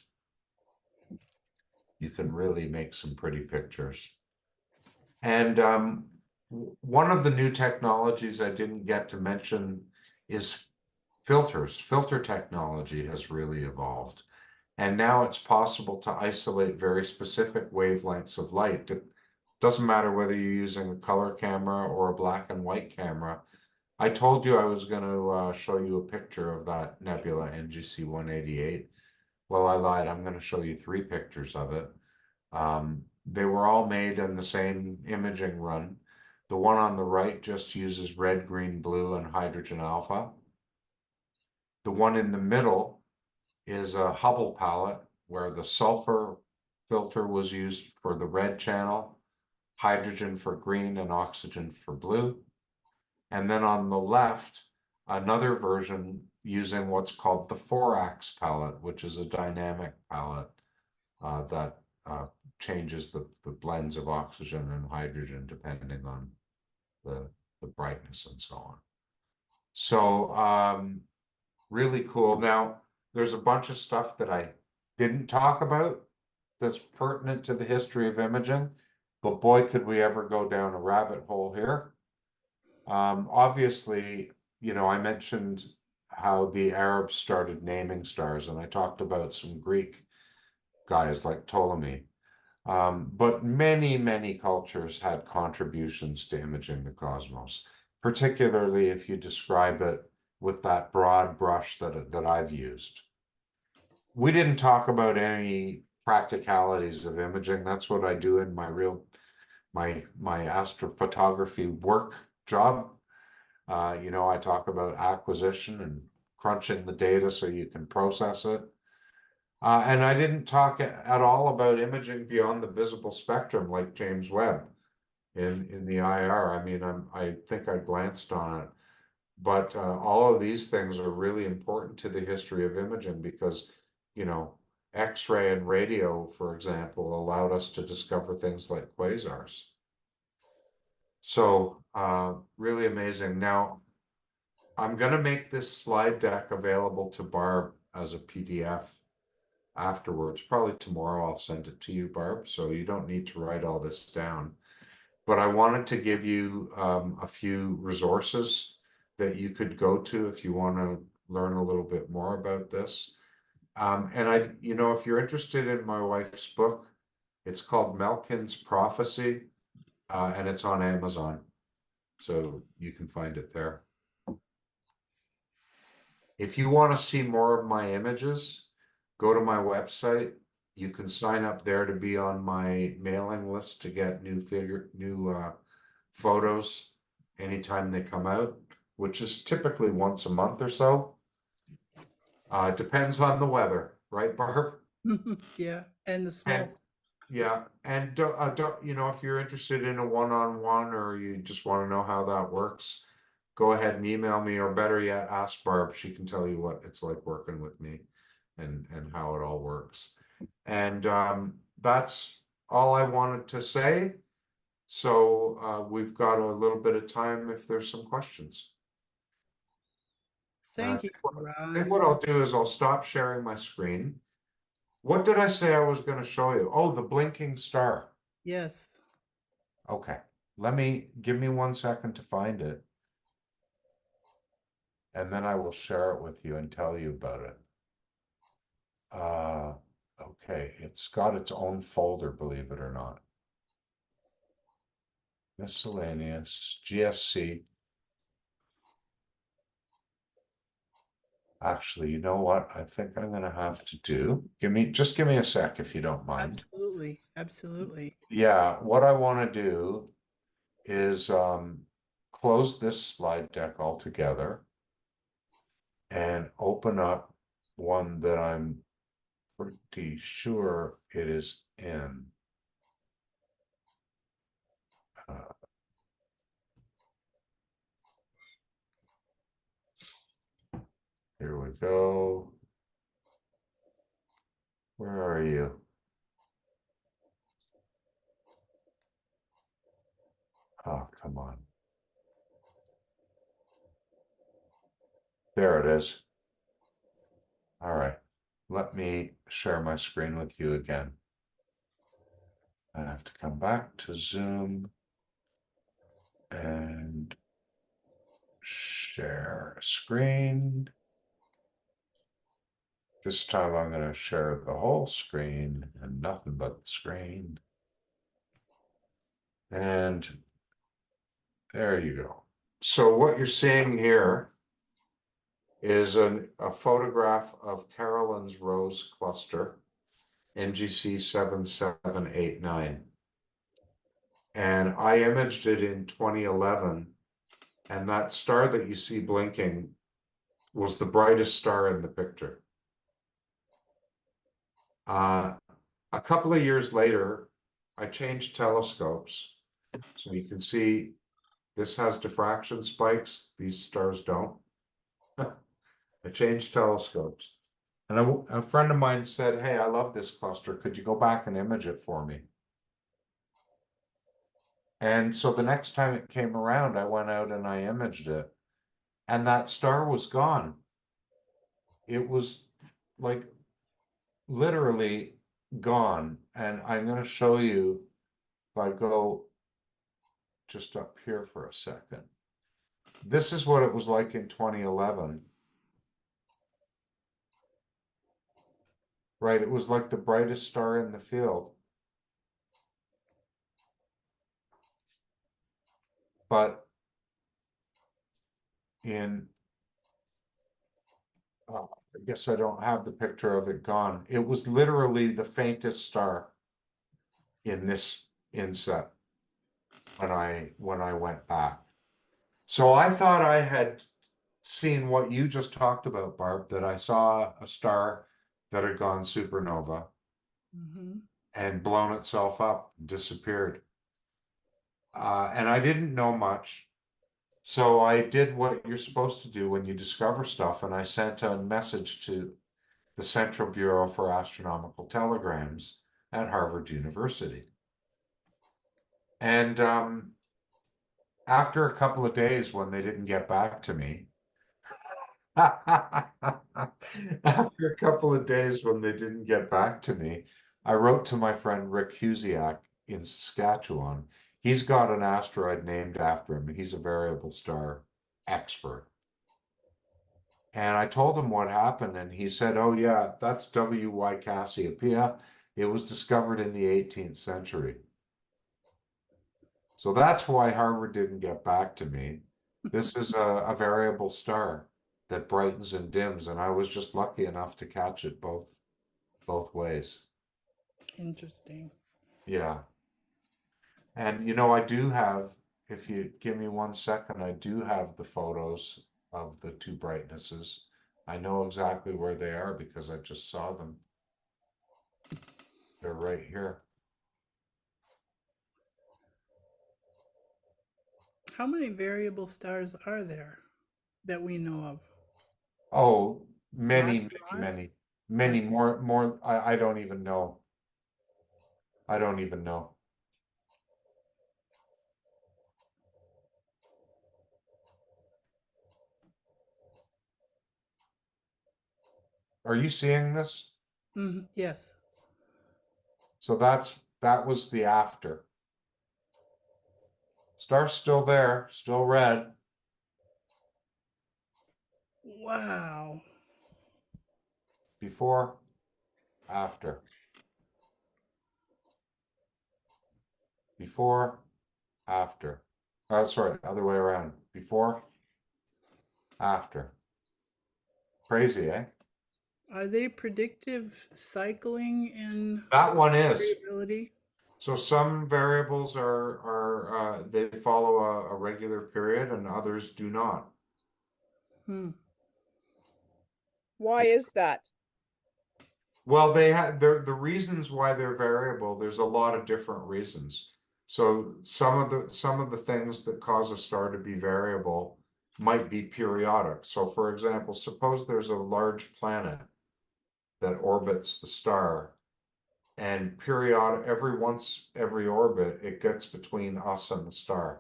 you can really make some pretty pictures. And one of the new technologies I didn't get to mention is filters. Filter technology has really evolved. And now it's possible to isolate very specific wavelengths of light. It doesn't matter whether you're using a color camera or a black and white camera. I told you I was going to show you a picture of that nebula NGC 188. Well, I lied. I'm going to show you 3 pictures of it. They were all made in the same imaging run. The one on the right just uses red, green, blue, and hydrogen alpha. The one in the middle is a Hubble palette where the sulfur filter was used for the red channel, hydrogen for green, and oxygen for blue. And then on the left, another version using what's called the 4-ax palette, which is a dynamic palette that changes the blends of oxygen and hydrogen depending on the brightness and so on. So really cool. Now, there's a bunch of stuff that I didn't talk about that's pertinent to the history of imaging, but boy, could we ever go down a rabbit hole here. Obviously, I mentioned how the Arabs started naming stars, and I talked about some Greek guys like Ptolemy. But many, many cultures had contributions to imaging the cosmos, particularly if you describe it with that broad brush that I've used. We didn't talk about any practicalities of imaging. That's what I do in my astrophotography work job. I talk about acquisition and crunching the data so you can process it. And I didn't talk at all about imaging beyond the visible spectrum like James Webb in the IR. I mean, I think I glanced on it, but all of these things are really important to the history of imaging because, X-ray and radio, for example, allowed us to discover things like quasars. So really amazing. Now, I'm going to make this slide deck available to Barb as a PDF afterwards. Probably tomorrow I'll send it to you, Barb, so you don't need to write all this down. But I wanted to give you a few resources that you could go to if you want to learn a little bit more about this. And if you're interested in my wife's book, it's called Melkin's Prophecy, and it's on Amazon. So you can find it there. If you want to see more of my images, go to my website. You can sign up there to be on my mailing list to get new photos anytime they come out, which is typically once a month or so. It depends on the weather, right, Barb? Yeah, and the And smoke. yeah, and if you're interested in a one-on-one or you just want to know how that works, go ahead and email me, or better yet, ask Barb. She can tell you what it's like working with me and how it all works. And that's all I wanted to say. So we've got a little bit of time if there's some questions. And Thank you, I think Ron. what I'll do is I'll stop sharing my screen. What did I say I was going to show you? Oh, the blinking star. Yes. Okay. Give me 1 second to find it. And then I will share it with you and tell you about it. Okay, it's got its own folder, believe it or not. Miscellaneous, GSC. Actually, you know what? I think I'm gonna have to do. Just give me a sec if you don't mind. Absolutely. Absolutely. Yeah, what I want to do is close this slide deck altogether and open up one that I'm pretty sure it is in. Uh, Here we go. Where are you? Oh, come on. There it is. All right. Let me share my screen with you again. I have to come back to Zoom and share screen. This time I'm going to share the whole screen and nothing but the screen. And there you go. So what you're seeing here is a photograph of Carolyn's Rose Cluster, NGC 7789. And I imaged it in 2011. And that star that you see blinking was the brightest star in the picture. A couple of years later, I changed telescopes. So you can see This has diffraction spikes, these stars don't. I changed telescopes. And a friend of mine said, hey, I love this cluster. Could you go back and image it for me? And so the next time it came around, I went out and I imaged it. And that star was gone. It was like literally gone. And I'm going to show you if I go just up here for a second. This is what it was like in 2011. Right? It was like the brightest star in the field. But in, I guess I don't have the picture of it gone. It was literally the faintest star in this inset when I went back. So I thought I had seen what you just talked about, Barb, that I saw a star that had gone supernova Mm-hmm. and blown itself up, disappeared. And I didn't know much. So I did what you're supposed to do when you discover stuff, and I sent a message to the Central Bureau for Astronomical Telegrams at Harvard University. And after a couple of days, when they didn't get back to me, after a couple of days when they didn't get back to me, I wrote to my friend Rick Husiak in Saskatchewan. He's got an asteroid named after him. He's a variable star expert. And I told him what happened, and he said, oh, yeah, that's W.Y. Cassiopeia. It was discovered in the 18th century. So that's why Harvard didn't get back to me. This is a variable star that brightens and dims, and I was just lucky enough to catch it both ways. Interesting. Yeah. And you know, I do have, if you give me 1 second, I do have the photos of the two brightnesses. I know exactly where they are because I just saw them. They're right here. How many variable stars are there that we know of? Oh, Lots many, and many, lots. many, many Lots. more. I don't even know. I don't even know. Are you seeing this? Mm-hmm. Yes. So that was the after. Star's still there, still red. Wow. Before, after. Before, after. Sorry, other way around. Before, after. Crazy, eh? Are they predictive cycling in That one is. variability? So some variables are they follow a regular period and others do not. Hmm. Why is that? Well, they have the reasons why they're variable, there's a lot of different reasons. So some of the things that cause a star to be variable might be periodic. So for example, suppose there's a large planet that orbits the star, and periodic every orbit it gets between us and the star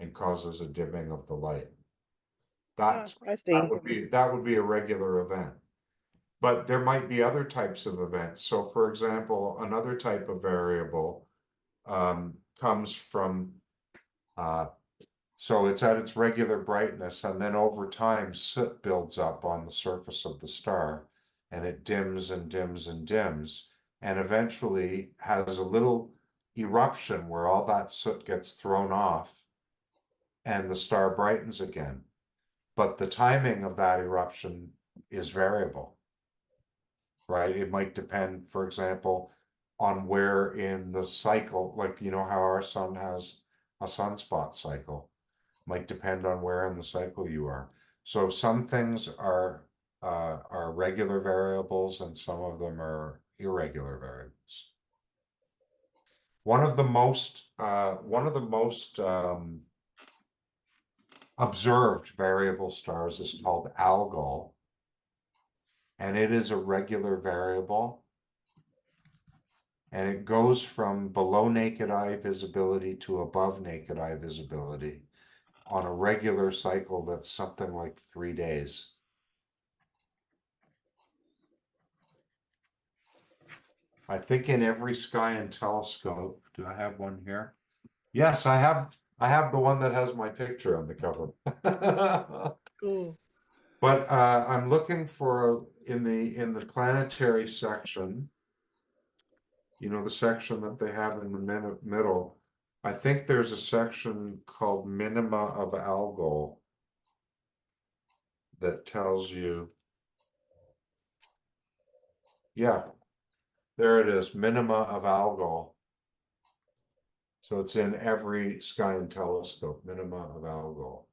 and causes a dimming of the light. Ah, I see. That would be a regular event. But there might be other types of events. So for example, another type of variable comes from, so it's at its regular brightness, and then over time, soot builds up on the surface of the star, and it dims and dims and dims, and eventually has a little eruption where all that soot gets thrown off, and the star brightens again. But the timing of that eruption is variable. Right? It might depend, for example, on where in the cycle, like you know how our sun has a sunspot cycle, might depend on where in the cycle you are. So some things are regular variables and some of them are irregular variables. One of the most observed variable stars is called algol. And it is a regular variable. And it goes from below naked eye visibility to above naked eye visibility on a regular cycle that's something like 3 days. I think in every sky and telescope, do I have one here? Yes, I have the one that has my picture on the cover. Cool. But I'm looking for in the planetary section, you know, the section that they have in the middle. I think there's a section called minima of algol that tells you, yeah, there it is, minima of algol. So it's in every sky and telescope, minima of algol.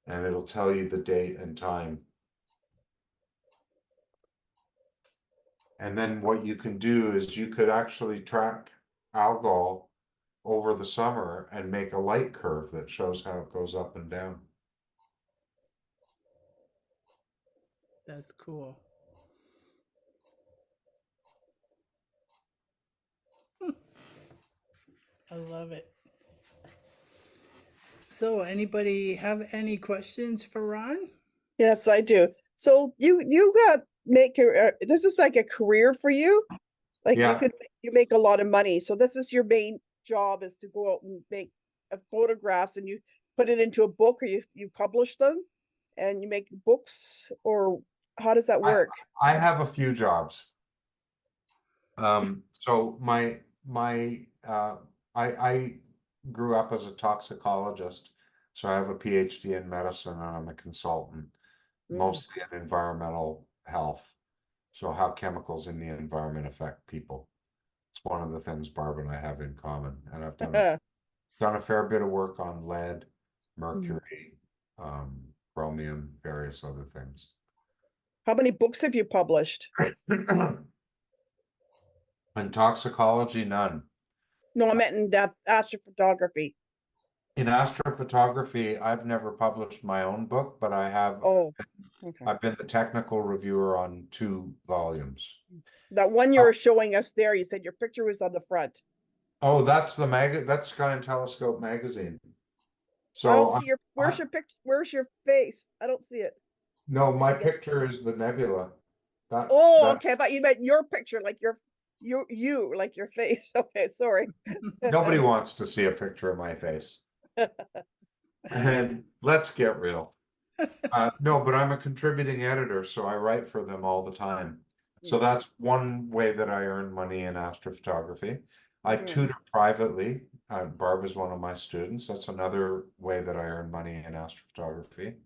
And it'll tell you the date and time. And then what you can do is you could actually track algol over the summer and make a light curve that shows how it goes up and down. That's cool. I love it. So, anybody have any questions for Ron? Yes, I do. So you got make a this is like a career for you. Like Yeah, you make a lot of money. So this is your main job is to go out and make photographs and you put it into a book or you publish them and you make books or how does that work? I have a few jobs. So I grew up as a toxicologist, so I have a PhD in medicine and I'm a consultant, mostly in environmental health. So how chemicals in the environment affect people. It's one of the things Barb and I have in common. And I've done a fair bit of work on lead, mercury, chromium, various other things. How many books have you published? In toxicology, none. No, I meant in astrophotography. In astrophotography, I've never published my own book, but Oh, okay. I've been the technical reviewer on 2 volumes. That one you were showing us there, you said your picture was on the front. Oh, that's that's Sky and Telescope magazine. I So don't see where's your picture? Where's your face? I don't see it. no, my I guess. picture is the nebula. Oh, okay. I thought you meant your picture, like you, like your face. Okay, sorry. Nobody wants to see a picture of my face. And let's get real. No, but I'm a contributing editor, so I write for them all the time. So that's one way that I earn money in astrophotography. I tutor privately. Barb is one of my students. That's another way that I earn money in astrophotography.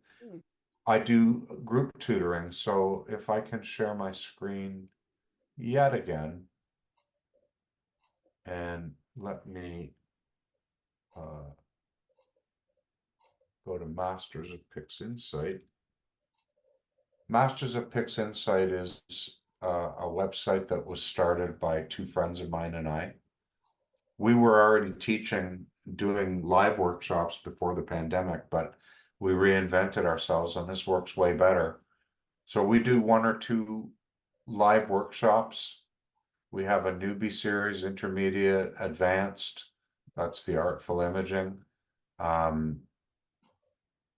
I do group tutoring, so if I can share my screen yet again, and let me go to Masters of PixInsight. Masters of PixInsight is a website that was started by 2 friends of mine and I. We were already teaching, doing live workshops before the pandemic, but we reinvented ourselves and this works way better. So we do 1 or 2 live workshops. We have a newbie series, intermediate, advanced. That's the artful imaging.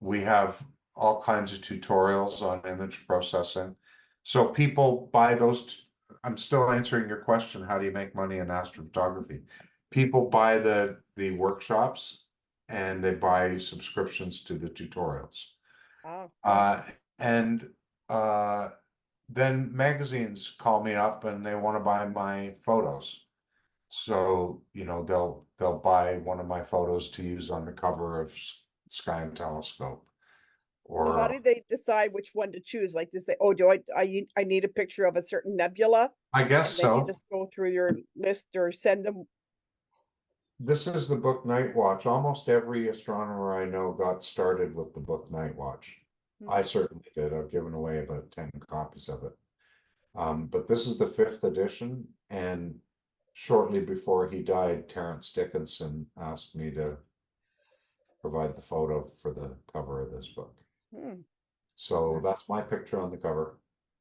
We have all kinds of tutorials on image processing. So people buy those. I'm still answering your question. How do you make money in astrophotography? People buy the workshops and they buy subscriptions to the tutorials. And then magazines call me up and they want to buy my photos. So, you know, they'll buy one of my photos to use on the cover of Sky and Telescope. So how do they decide which one to choose? Like to say, oh, do I need a picture of a certain nebula? I guess and then so. you just go through your list or send them. This is the book Night Watch. Almost every astronomer I know got started with the book Night Watch. I certainly did. I've given away about 10 copies of it. But this is the 5th edition, and shortly before he died, Terence Dickinson asked me to provide the photo for the cover of this book. Hmm. So that's my picture on the cover.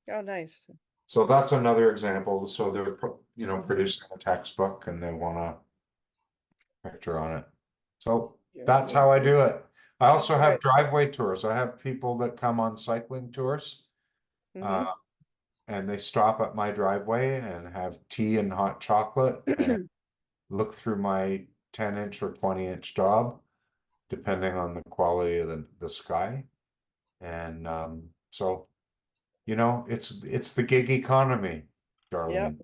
Oh, nice. So that's another example. So they're, Mhm. producing a textbook and they want a picture on it. So Yeah. that's how I do it. I also have Right. driveway tours. I have people that come on cycling tours. Mhm. And they stop at my driveway and have tea and hot chocolate and look through my 10-inch or 20-inch job, depending on the quality of the sky. And so, it's the gig economy, Yep. Darlene. And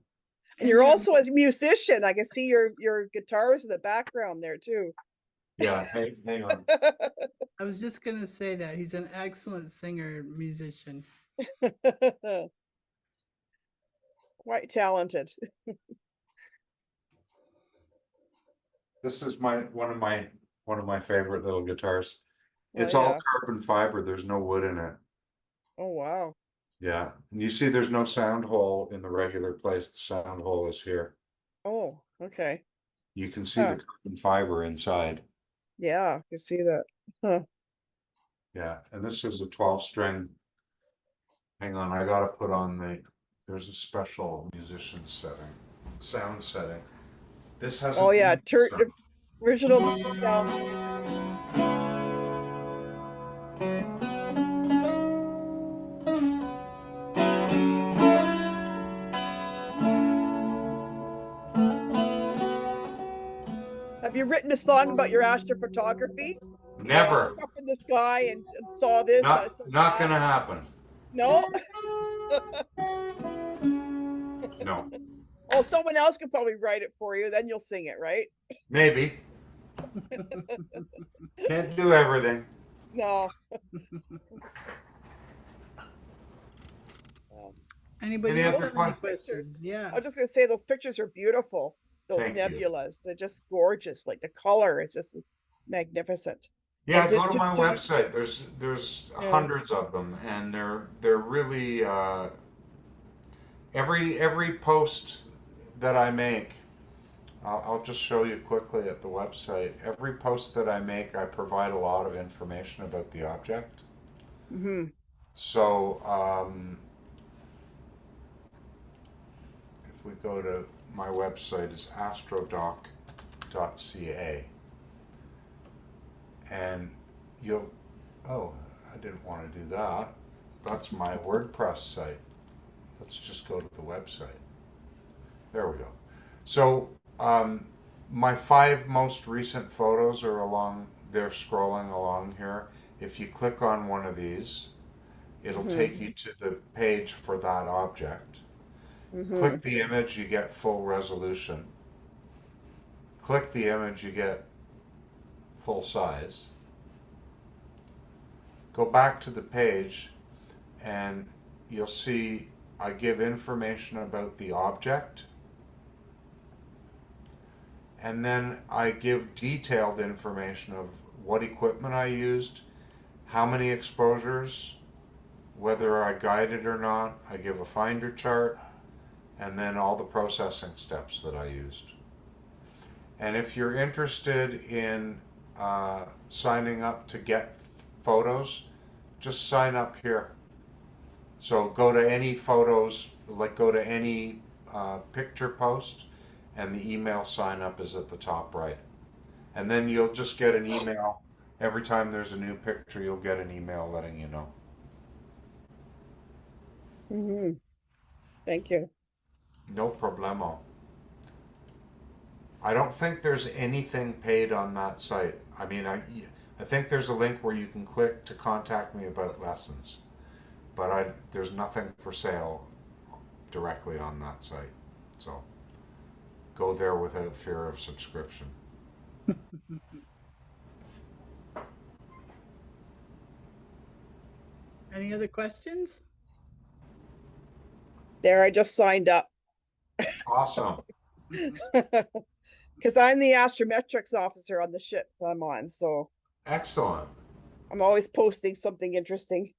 And you're also a musician. I can see your guitars in the background there too. Yeah, hang on. I was just gonna say that he's an excellent singer, musician. Quite talented. This is one of my favorite little guitars. Oh It's all yeah. carbon fiber. There's no wood in it. Oh wow. Yeah. And you see there's no sound hole in the regular place. The sound hole is here. Oh, okay. You can see the Huh. carbon fiber inside. Yeah, I can see that. Huh. Yeah. And this is a 12 string. Hang on, I gotta put on there's a special musician setting, sound setting. This has Oh an yeah, E sound. original sound musician. Have you written a song about your astrophotography? I Never. looked up in the sky and saw this, I saw Not that. gonna happen. No? No. Oh, someone else could probably write it for you, then you'll sing it, right? Maybe. Can't do everything. No. Anybody Any else other have any questions? Pictures. questions? I Yeah. was just gonna say those pictures are beautiful. Those Thank you. nebulas, they're just gorgeous. Like the color is just magnificent. Yeah, And go to my to website. There's yeah. hundreds of them, and they're really every post that I make. I'll just show you quickly at the website. Every post that I make, I provide a lot of information about the object. Hmm. So if we go to my website is astrodoc.ca, and you'll oh, I didn't want to do that. That's my WordPress site. Let's just go to the website. There we go. So my 5 most recent photos are they're scrolling along here. If you click on one of these, it'll take you to the page for that object. Hmm. Click the image, you get full resolution. Click the image, you get full size. Go back to the page and you'll see I give information about the object. And then I give detailed information of what equipment I used, how many exposures, whether I guided or not. I give a finder chart, and then all the processing steps that I used. And if you're interested in signing up to get photos, just sign up here. So go to any photos, go to any picture post, and the email sign up is at the top right. And then you'll just get an email. Every time there's a new picture, you'll get an email letting you know. Hmm. Thank you. No problemo. I don't think there's anything paid on that site. I mean, I think there's a link where you can click to contact me about lessons, but there's nothing for sale directly on that site. So go there without fear of subscription. Any other questions? There, I just signed up. Awesome. Because I'm the astrometrics officer on the ship I'm on, so Excellent. I'm always posting something interesting.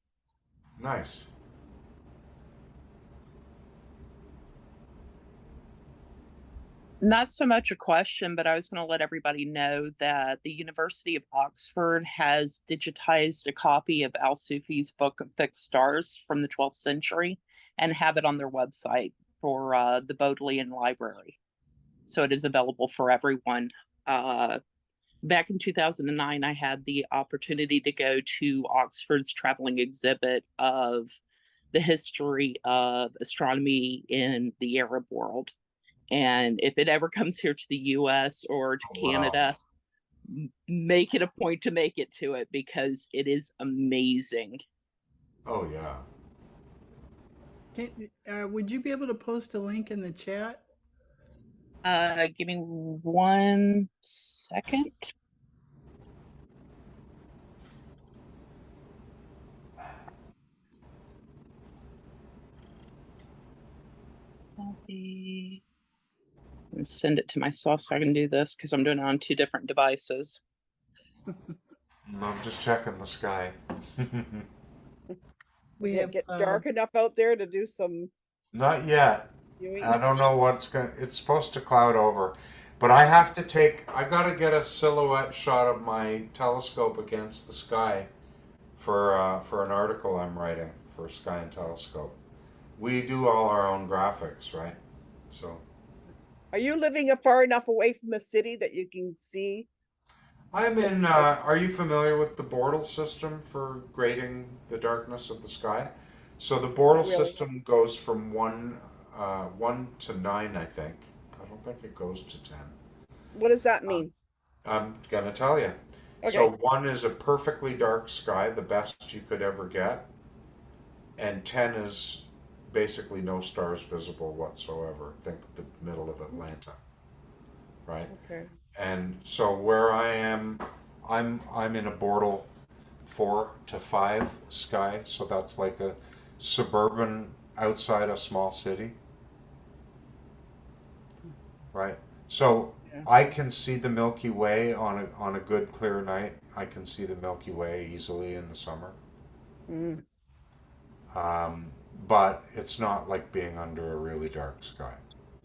Not so much a question, but I was going to let everybody know that the University of Oxford has digitized a copy of Al Sufi's Book of Fixed Stars from the 12th century and have it on their website for the Bodleian Library. So it is available for everyone. Back in 2009, I had the opportunity to go to Oxford's traveling exhibit of the history of astronomy in the Arab world. And if it ever comes here to the US or to Wow. Canada, make it a point to make it to it because it is amazing. Oh yeah. Would you be able to post a link in the chat? Give me 1 second. Copy and send it to myself so I can do this because I'm doing it on 2 different devices. I'm just checking the sky. We Did it have get dark enough out there to do some Not yet. I viewing? don't know what's going to, it's supposed to cloud over. But I have to I got to get a silhouette shot of my telescope against the sky for an article I'm writing for Sky and Telescope. We do all our own graphics, right? So Are you living far enough away from the city that you can see I'm what's in, going are you familiar with the Bortle system for grading the darkness of the sky? So the Bortle on? Really? system goes from 1 to 9, I think. I don't think it goes to 10. What does that mean? I'm gonna tell you. So Okay. 1 is a perfectly dark sky, the best you could ever get, and 10 is basically no stars visible whatsoever. Think the middle of Atlanta, right? Okay. And so where I am, I'm in a Bortle 4 to 5 sky, so that's like a suburban outside a small city, right? So Yeah. I can see the Milky Way on a good clear night. I can see the Milky Way easily in the summer. Mm. Um, but it's not like being under a really dark sky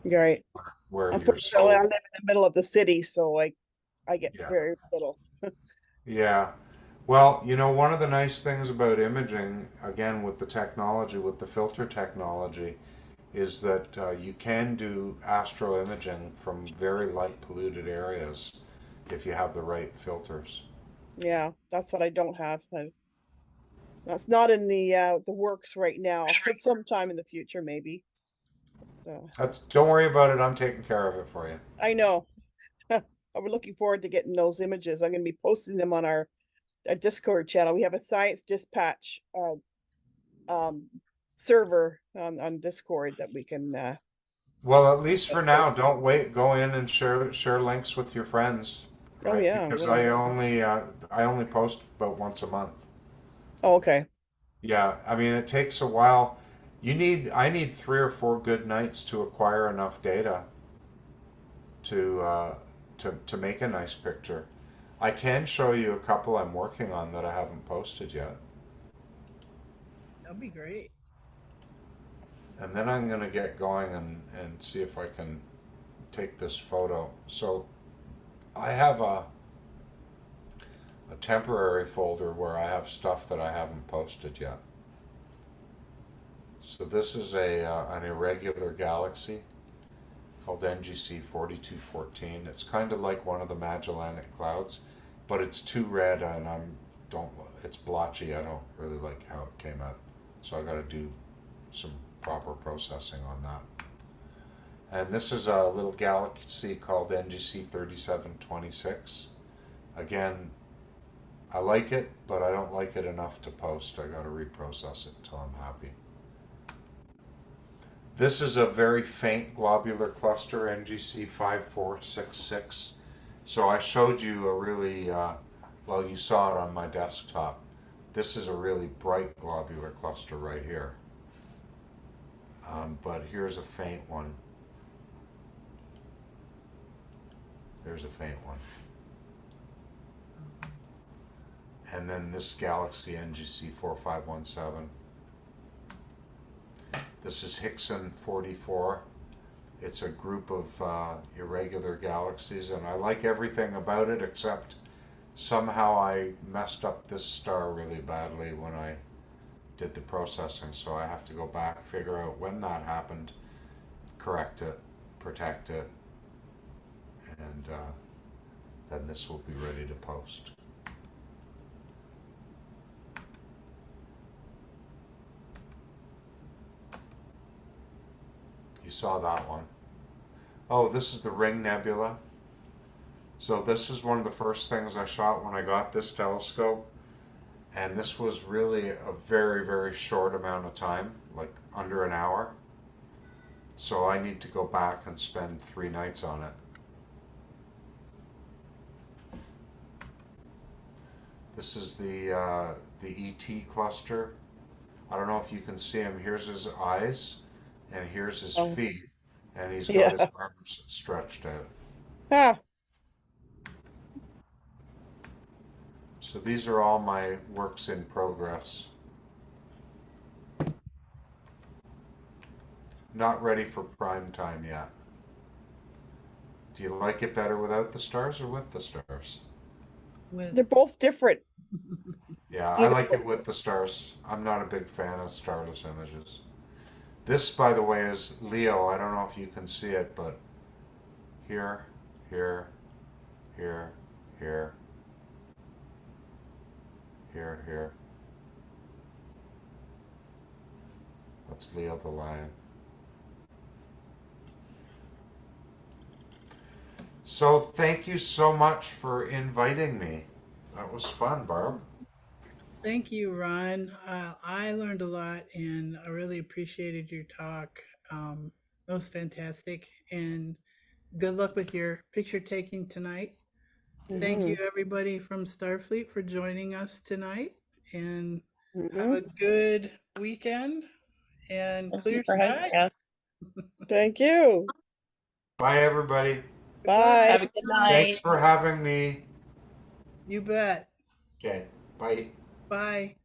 You're right. where you're Unfortunately, I so, live in the middle of the city, so I get yeah. very little. Yeah. Well, one of the nice things about imaging, again, with the technology, with the filter technology, is that you can do astro imaging from very light polluted areas if you have the right filters. Yeah, that's what I don't have. That's not in the works right now. Sometime in the future, maybe. So Don't worry about it. I'm taking care of it for you. I know. I'm looking forward to getting those images. I'm going to be posting them on our Discord channel. We have a science dispatch um, server on Discord that we can. Well, at least for now, Post. don't wait. Go in and share links with your friends, Oh right? yeah, I Because will. I only post about once a month. Oh, okay. Yeah, I mean it takes a while. I need 3 or 4 good nights to acquire enough data to to make a nice picture. I can show you a couple I'm working on that I haven't posted yet. That'd be great. And then I'm gonna get going and see if I can take this photo. So I have a temporary folder where I have stuff that I haven't posted yet. So this is an irregular galaxy called NGC 4214. It's kind of like one of the Magellanic Clouds, but it's too red and don't it's blotchy. I don't really like how it came out, so I got to do some proper processing on that. And this is a little galaxy called NGC 3726. Again, I like it, but I don't like it enough to post. I got to reprocess it until I'm happy. This is a very faint globular cluster, NGC 5466. So I showed you a really, well, you saw it on my desktop. This is a really bright globular cluster right here. But here's a faint one. There's a faint one. And then this galaxy, NGC 4517. This is Hickson 44. It's a group of irregular galaxies, and I like everything about it except somehow I messed up this star really badly when I did the processing, so I have to go back, figure out when that happened, correct it, protect it, and then this will be ready to post. You saw that one. Oh, this is the Ring Nebula. So this is one of the first things I shot when I got this telescope. And this was really a very, very short amount of time, like under an hour. So I need to go back and spend 3 nights on it. This is the ET cluster. I don't know if you can see him. Here's his eyes, and here's his Oh. feet, and he's got Yeah. his arms stretched out. Ah, So these are all my works in progress. Not ready for prime time yet. Do you like it better without the stars or with the stars? With they're both different. Yeah, I Either like it with the stars. I'm not a big fan of starless images. This, by the way, is Leo. I don't know if you can see it, but here, here, here, here, here. That's Leo the lion. So thank you so much for inviting me. That was fun, Barb. Thank you, Ron. I learned a lot and I really appreciated your talk. That was fantastic. And good luck with your picture taking tonight. Thank you, Mhm, everybody from Starfleet, for joining us tonight. And have mhm. a good weekend and Thank you clear for having skies. us. Thank you. Bye, everybody. Goodbye. Bye. Have a good Bye. Thanks night. for having me. You bet. Okay, bye. Bye.